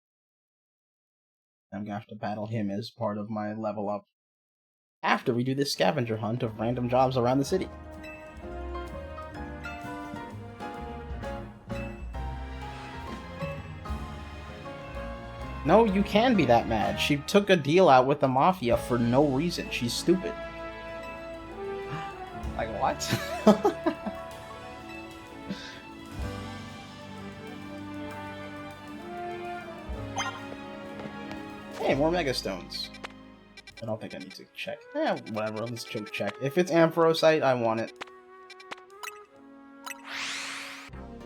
I'm gonna have to battle him as part of my level up. After we do this scavenger hunt of random jobs around the city. No, you can be that mad. She took a deal out with the Mafia for no reason. She's stupid. Like, what? Hey, more Mega Stones. I don't think I need to check. Eh, whatever, let's check. If it's Ampharosite, I want it.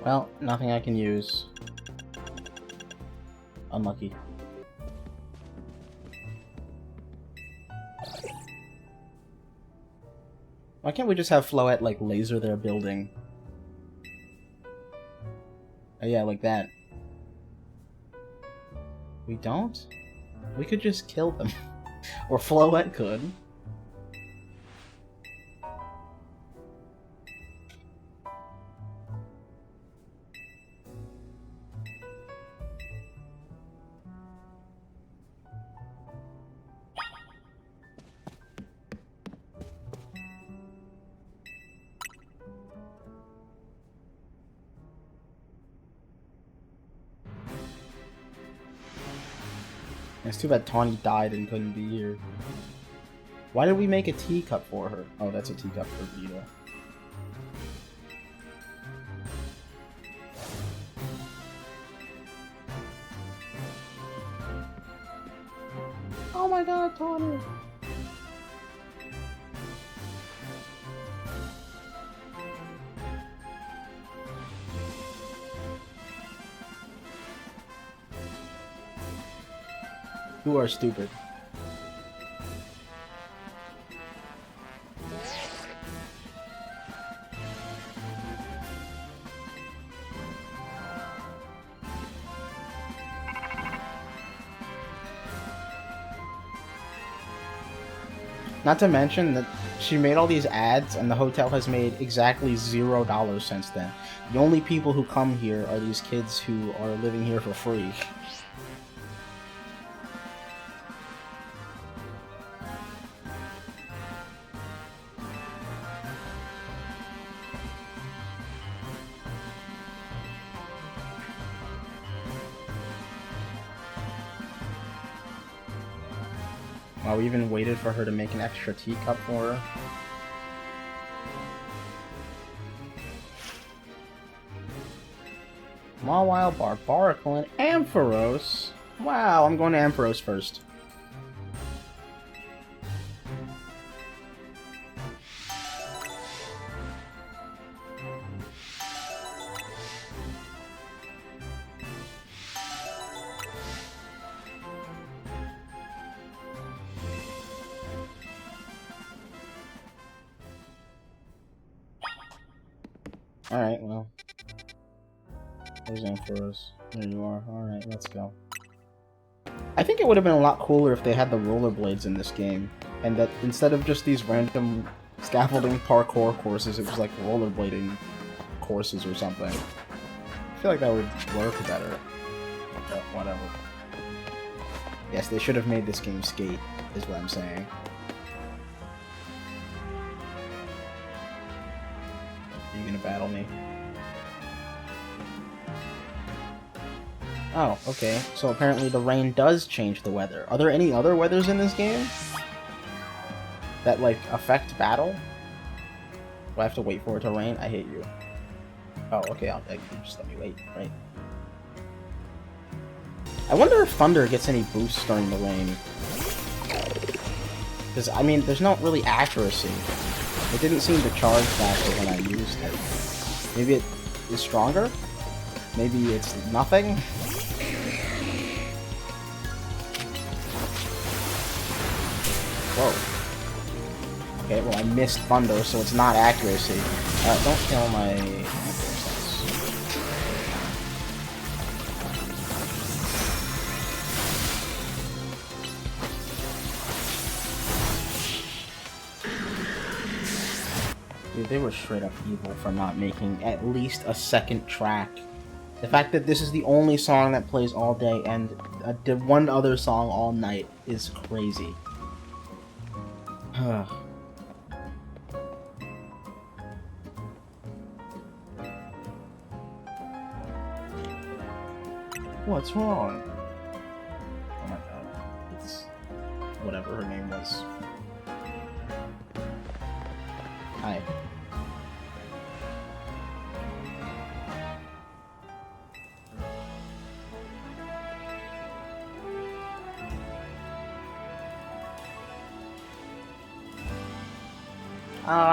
Well, nothing I can use. Unlucky. Why can't we just have Floette, like, laser their building? Oh yeah, like that. We don't? We could just kill them. Or Floette could. It's too bad Tawny died and couldn't be here. Why did we make a teacup for her? Oh, that's a teacup for Vita. Oh my god, Tawny! You are stupid. Not to mention that she made all these ads and the hotel has made exactly $0 since then. The only people who come here are these kids who are living here for free. Wow, we even waited for her to make an extra teacup for her. Mawile, Barbaracle, and Ampharos. Wow, I'm going to Ampharos first. Alright, well. There's Ampharos. There you are. Alright, let's go. I think it would have been a lot cooler if they had the rollerblades in this game. And that instead of just these random scaffolding parkour courses, it was like rollerblading courses or something. I feel like that would work better. But whatever. Yes, they should have made this game skate, is what I'm saying. Are you gonna battle me? Oh, okay. So apparently the rain does change the weather. Are there any other weathers in this game that, like, affect battle? Do I have to wait for it to rain? I hate you. Oh, okay, I'll beg you. Just let me wait, right? I wonder if Thunder gets any boosts during the rain. Because, I mean, there's not really accuracy. It didn't seem to charge faster when I used it. Maybe it is stronger? Maybe it's nothing? Whoa. Okay, well I missed Thunder, so it's not accuracy. Don't kill my... Dude, they were straight up evil for not making at least a second track. The fact that this is the only song that plays all day and one other song all night is crazy. What's wrong? Oh my god. It's whatever her name was. Hi.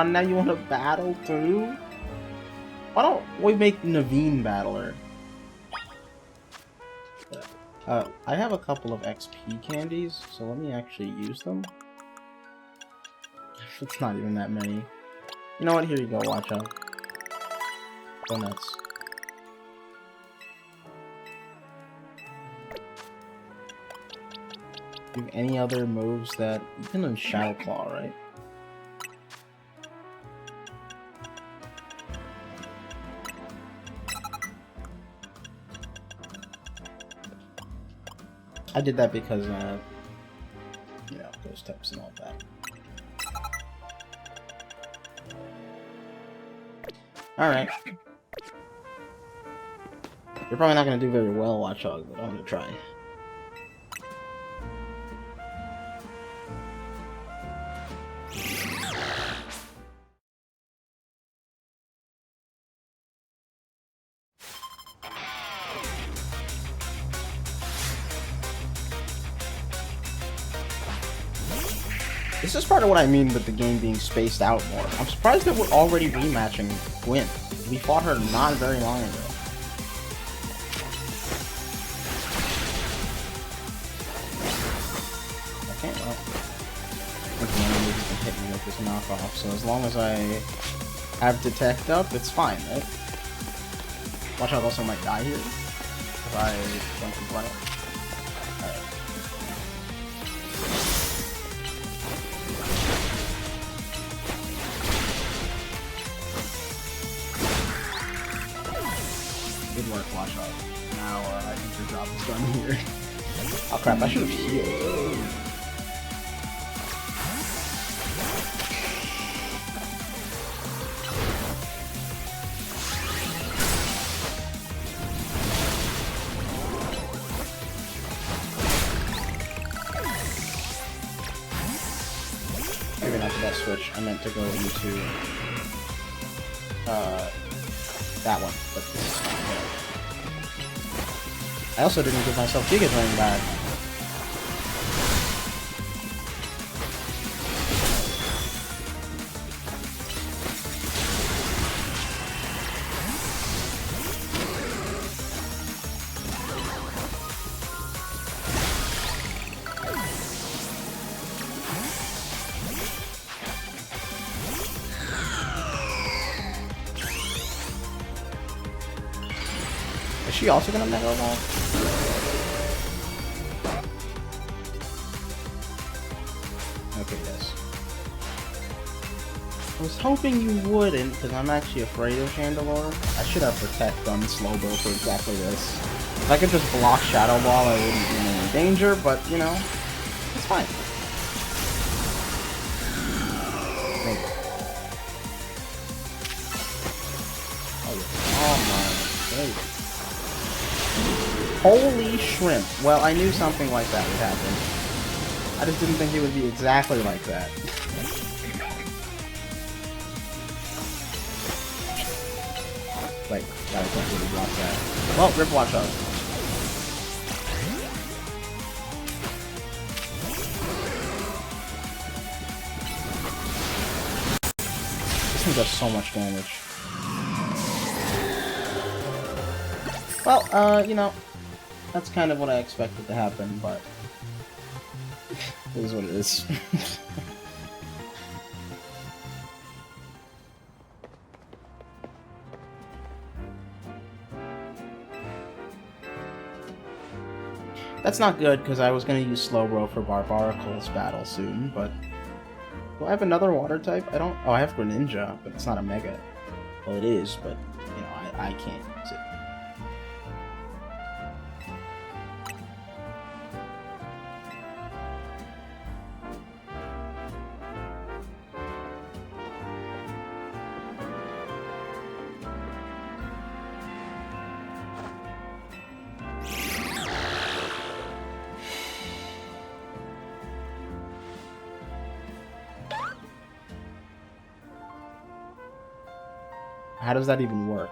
Now you want to battle too? Why don't we make Naveen battler? I have a couple of XP candies, so let me actually use them. It's not even that many. You know what? Here you go, watch out. Go nuts. Do you have any other moves that... You can learn Shadow Claw, right? I did that because, you know, ghost types and all that. Alright. You're probably not going to do very well, Watchdog, but I'm going to try. This is part of what I mean with the game being spaced out more. I'm surprised that we're already rematching Gwyn. We fought her not very long ago. Okay, well. I think one of these can hit me with this knockoff, so as long as I have Detect up, it's fine, right? Watch out, also might die here. If I don't complain. Good work, watch out. Now, I think your job is done here. Oh crap, I should have healed. Maybe not to that switch. I meant to go into that one, but this is not good. I also didn't give myself Giga Drain back. Is she also gonna Mega Evolve? Okay, yes. I was hoping you wouldn't, because I'm actually afraid of Chandelure. I should have Protect on Slowbro for exactly this. If I could just block Shadow Ball, I wouldn't be in any danger, but, you know, it's fine. Maybe. Oh my, holy shrimp. Well, I knew something like that would happen. I just didn't think it would be exactly like that. Like, I can't really block that. Well, Rip Watch up. This thing does so much damage. Well, you know, that's kind of what I expected to happen, but it is what it is. That's not good, because I was going to use Slowbro for Barbaracle's battle soon, but... Do I have another water type? I don't... Oh, I have Greninja, but it's not a Mega. Well, it is, but, you know, I can't use it. How does that even work?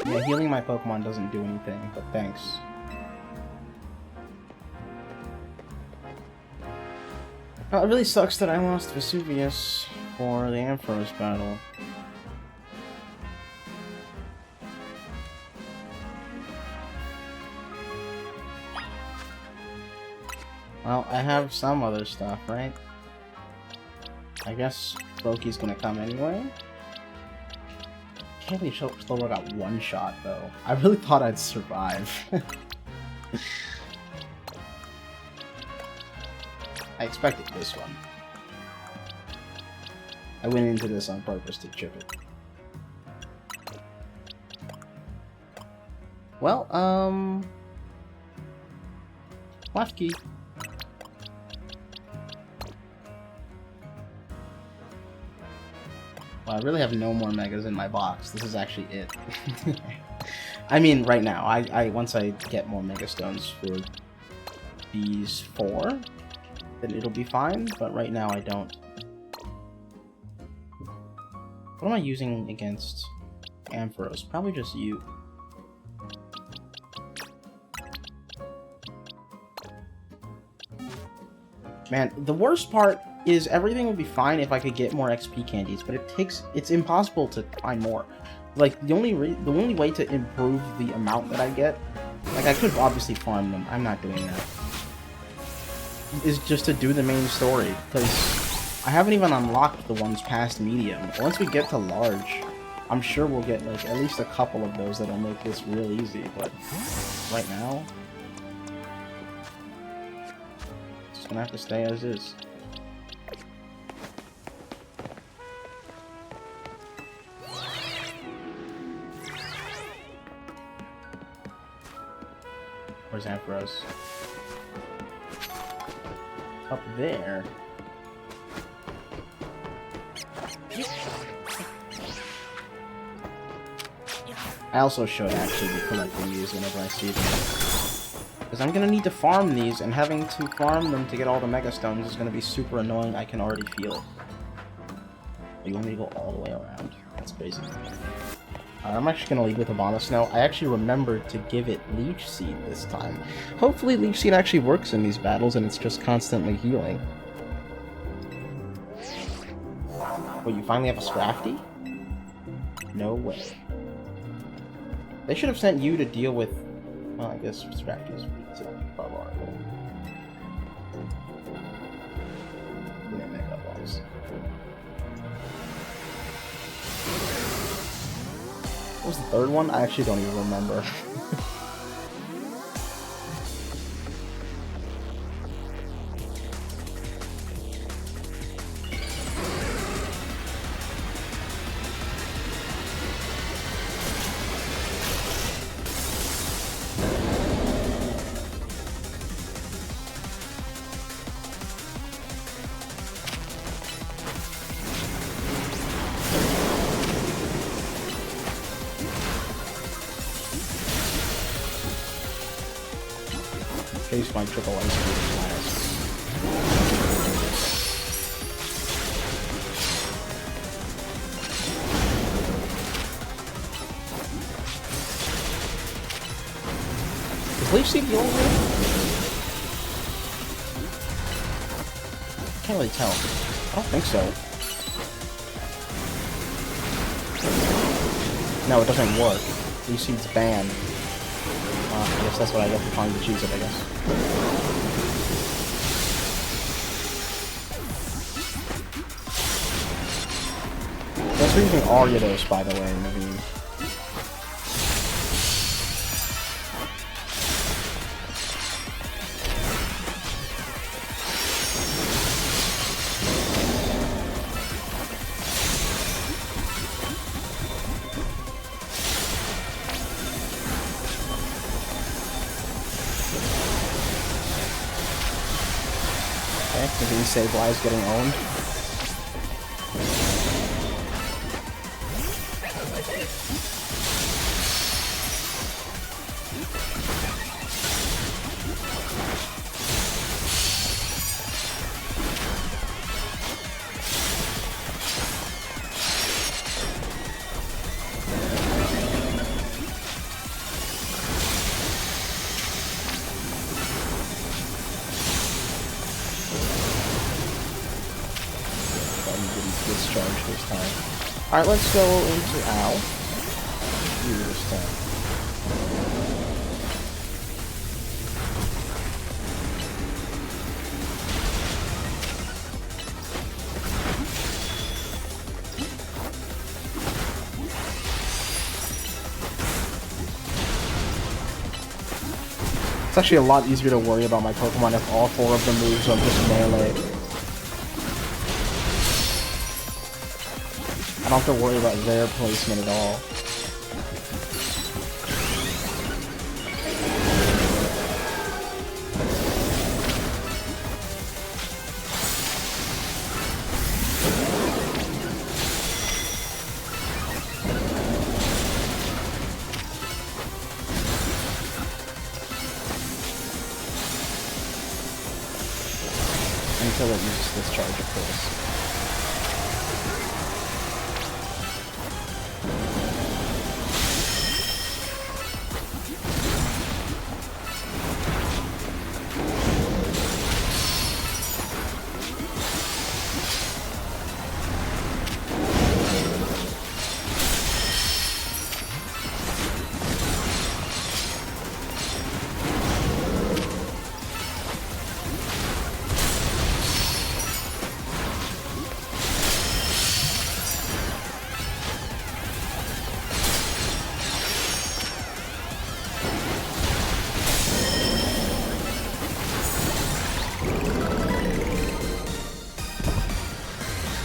Yeah, healing my Pokemon doesn't do anything, but thanks. It really sucks that I lost Vesuvius for the Ampharos battle. Well, I have some other stuff, right? I guess Brokey's gonna come anyway. Can't believe Slowbro got one shot, though. I really thought I'd survive. I expected this one. I went into this on purpose to chip it. Well, left key. Well, I really have no more Megas in my box. This is actually it. I mean, right now. I once I get more Mega Stones for these 4, then it'll be fine, but right now I don't. What am I using against Ampharos? Probably just you. Man, the worst part is everything would be fine if I could get more XP candies, but it's impossible to find more. Like, the only way to improve the amount that I get, like, I could obviously farm them. I'm not doing that. Is just to do the main story, because I haven't even unlocked the ones past medium. Once we get to large, I'm sure we'll get like at least a couple of those that'll make this real easy, but right now, it's just gonna have to stay as is. Where's Ampharos? Up there. I also should actually be collecting these whenever I see them. Because I'm going to need to farm these, and having to farm them to get all the Mega Stones is going to be super annoying. I can already feel it. You want me to go all the way around? That's crazy. I'm actually going to leave with Abomasnow. I actually remembered to give it Leech Seed this time. Hopefully Leech Seed actually works in these battles and it's just constantly healing. Wait, you finally have a Scrafty? No way. They should have sent you to deal with... Well, I guess Scrafty's weak to Barbara. Mega Balls. What was the third one? I actually don't even remember. Chase my triple ice cream last. Is Leaf Seed the only way? Can't really tell. I don't think so. No, it doesn't work. Leaf Seed's banned. I guess that's what I get for trying to choose it, I guess. Thanks for using Ariados, by the way, Naveen. Naveen Sableye is getting owned. Discharge this time. Alright, let's go into Ow. You this time. It's actually a lot easier to worry about my Pokemon if all 4 of the moves are just melee. I don't have to worry about their placement at all. Until it uses this charge, of course.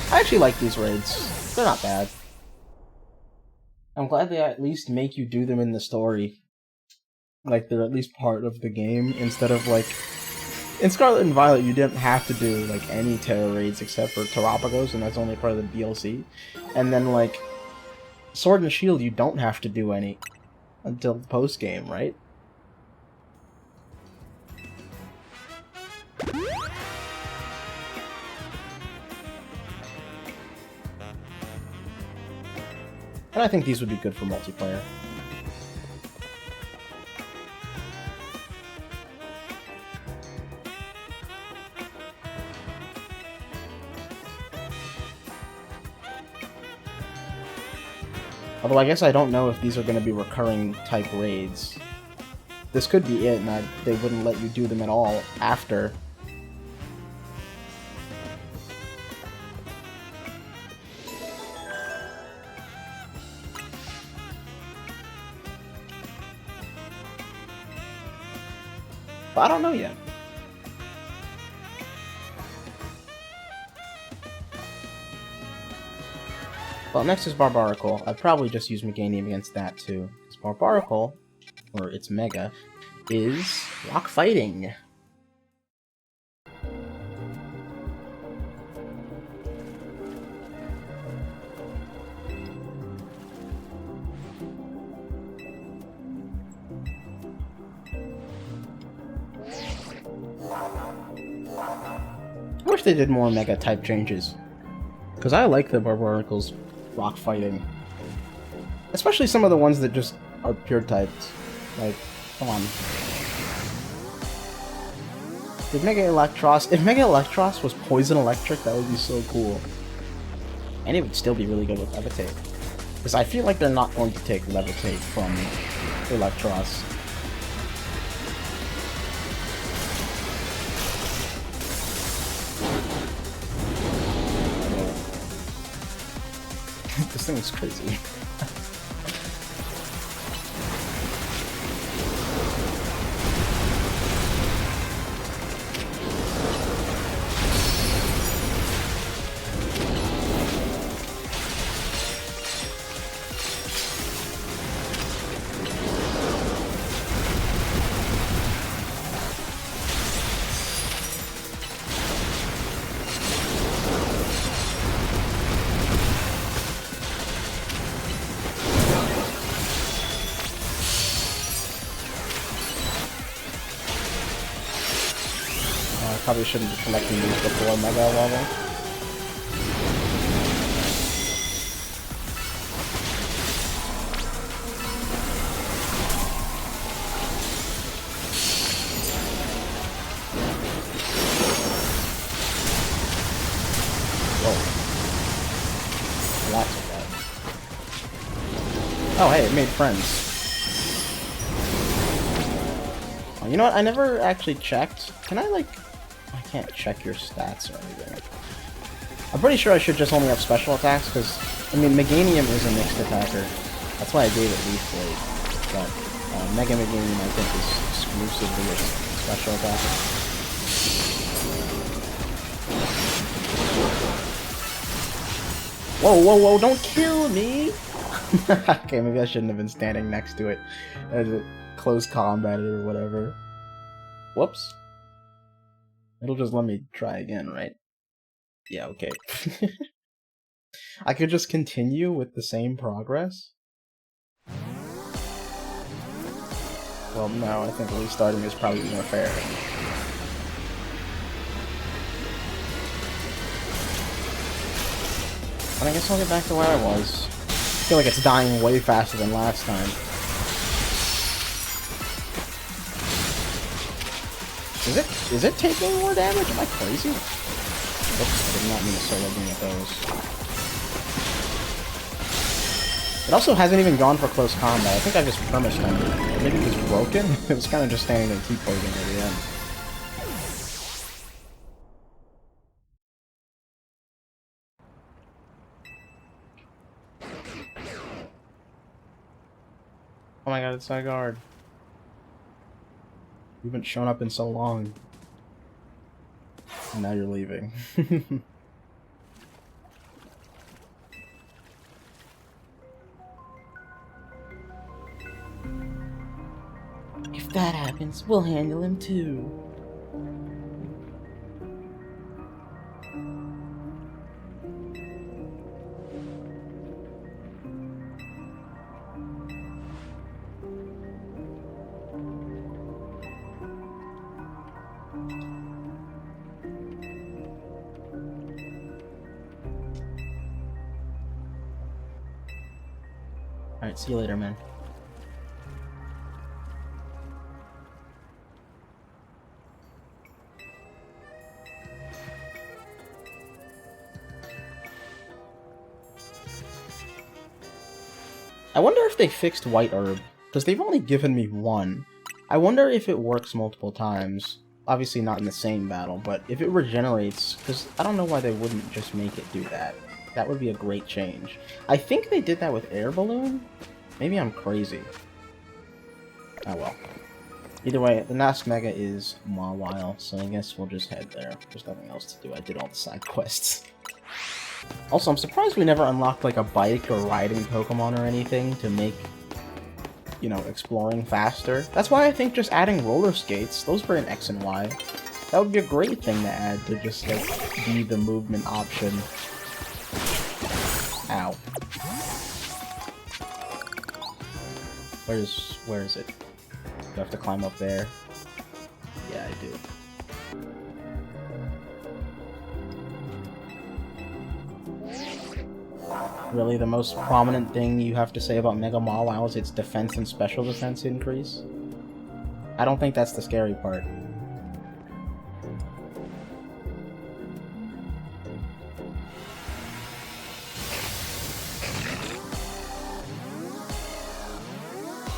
I actually like these raids. They're not bad. I'm glad they at least make you do them in the story. Like, they're at least part of the game, instead of, like... In Scarlet and Violet, you didn't have to do, like, any Terra raids except for Terapagos, and that's only part of the DLC. And then, like, Sword and Shield, you don't have to do any until the post-game, right? And I think these would be good for multiplayer. Although I guess I don't know if these are going to be recurring type raids. This could be it, and they wouldn't let you do them at all after. But I don't know yet. Well, next is Barbaracle. I'd probably just use Meganium against that too. Because Barbaracle, or its Mega, is rock fighting. I wish they did more Mega type changes. Because I like the Barbaracle's rock fighting. Especially some of the ones that just are pure typed. Like, come on. If Mega Electros was Poison Electric, that would be so cool. And it would still be really good with Levitate. Because I feel like they're not going to take Levitate from Electros. This thing is crazy. Probably shouldn't be collecting these before Mega level. Whoa. Lots of that. Oh hey, it made friends. Oh, you know what? I never actually checked. Can I like... I can't check your stats or anything. I'm pretty sure I should just only have special attacks, because, I mean, Meganium is a mixed attacker. That's why I gave it Leaf Blade. But Mega Meganium, I think, is exclusively a special attacker. Whoa, whoa, whoa, don't kill me! Okay, maybe I shouldn't have been standing next to it as it close combated or whatever. Whoops. It'll just let me try again, right? Yeah, okay. I could just continue with the same progress? Well, no, I think restarting is probably more fair. And I guess I'll get back to where I was. I feel like it's dying way faster than last time. Is it taking more damage? Am I crazy? Oops, I did not mean to start looking at those. It also hasn't even gone for close combat. I think I just perma-stunned it. Maybe it was broken? It was kind of just standing there T-posing at the end. Oh my god, it's that guard. You haven't shown up in so long. And now you're leaving. If that happens, we'll handle him too. Alright, see you later, man. I wonder if they fixed White Herb, because they've only given me one. I wonder if it works multiple times. Obviously not in the same battle, but if it regenerates, because I don't know why they wouldn't just make it do that. That would be a great change. I think they did that with Air Balloon? Maybe I'm crazy. Oh well. Either way, the next Mega is Mawile, so I guess we'll just head there. There's nothing else to do. I did all the side quests. Also, I'm surprised we never unlocked like a bike or riding Pokemon or anything to make, you know, exploring faster. That's why I think just adding roller skates, those were in X and Y. That would be a great thing to add to just like be the movement option. Ow. Where is it? Do I have to climb up there? Yeah, I do. Really, the most prominent thing you have to say about Mega Mawile is its defense and special defense increase? I don't think that's the scary part.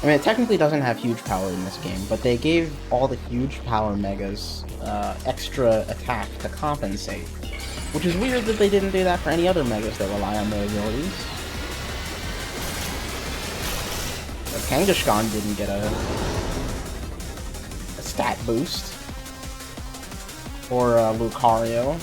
I mean, it technically doesn't have huge power in this game, but they gave all the huge power Megas extra attack to compensate. Which is weird that they didn't do that for any other Megas that rely on their abilities. But Kangaskhan didn't get a stat boost. Or Lucario.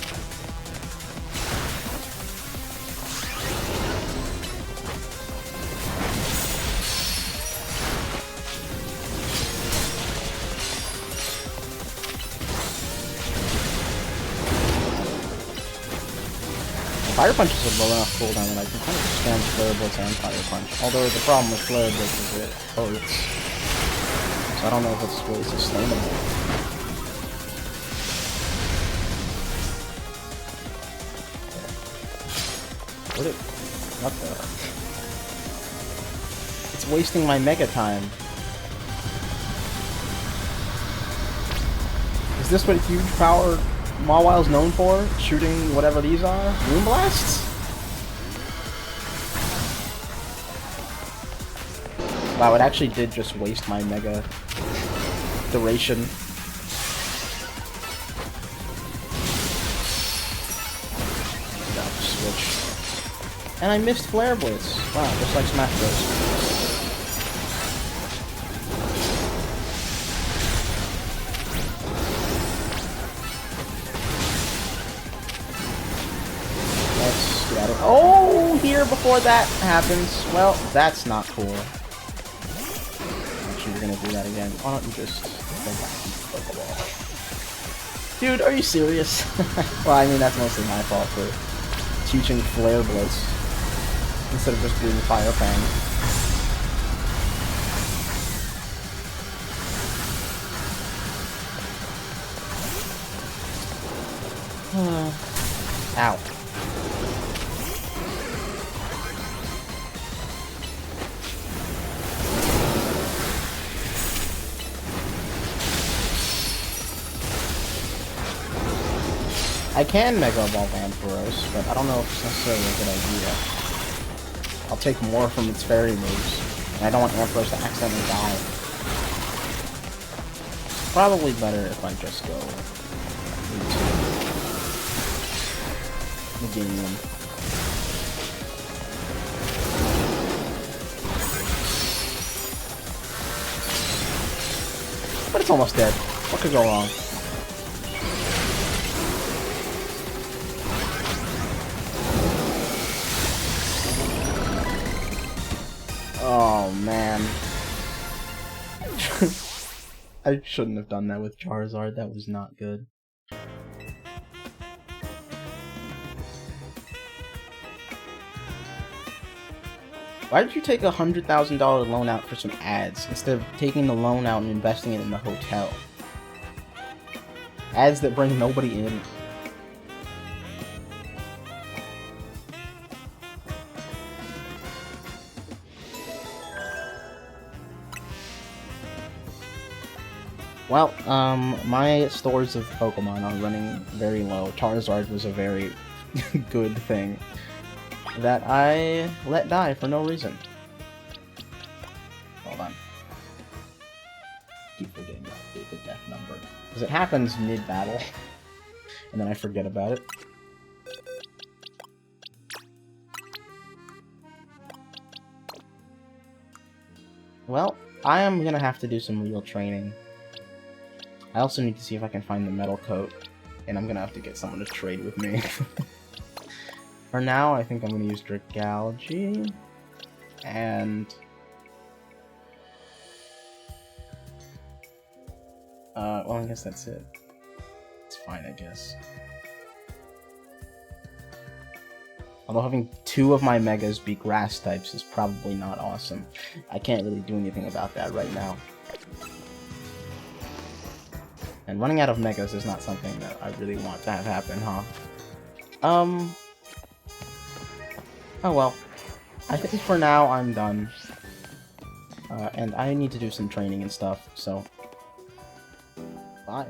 Fire Punch is a low enough cooldown that I can kind of stand Flare Blitz and Fire Punch. Although the problem with Flare Blitz is it hurts. So I don't know if it's really sustainable. What the? It's wasting my Mega time. Is this what huge power Mawile's known for? Shooting whatever these are? Moonblasts? Wow, it actually did just waste my Mega duration. Switch. And I missed Flare Blitz. Wow, just like Smash Bros. Oh, here before that happens. Well, that's not cool. Actually, we're gonna do that again. Why don't you just go back to Pokeball? Dude, are you serious? Well, I mean, that's mostly my fault for teaching Flare Blitz instead of just doing Fire Fang. Ow. I can Mega Evolve Ampharos, but I don't know if it's necessarily a good idea. I'll take more from its fairy moves, and I don't want Ampharos to accidentally die. Probably better if I just go into the game. But it's almost dead. What could go wrong? Oh, man. I shouldn't have done that with Charizard. That was not good. Why did you take a $100,000 loan out for some ads instead of taking the loan out and investing it in the hotel? Ads that bring nobody in. Well, my stores of Pokemon are running very low. Charizard was a very good thing that I let die for no reason. keep forgetting to update the death number. Because it happens mid-battle, and then I forget about it. Well, I am gonna have to do some real training. I also need to see if I can find the metal coat, and I'm gonna have to get someone to trade with me. For now, I think I'm gonna use Dragalge, and... well, I guess that's it. It's fine, I guess. Although having 2 of my Megas be grass types is probably not awesome. I can't really do anything about that right now. And running out of Megas is not something that I really want to have happen, huh? Oh well. I think for now I'm done. And I need to do some training and stuff, so... Bye.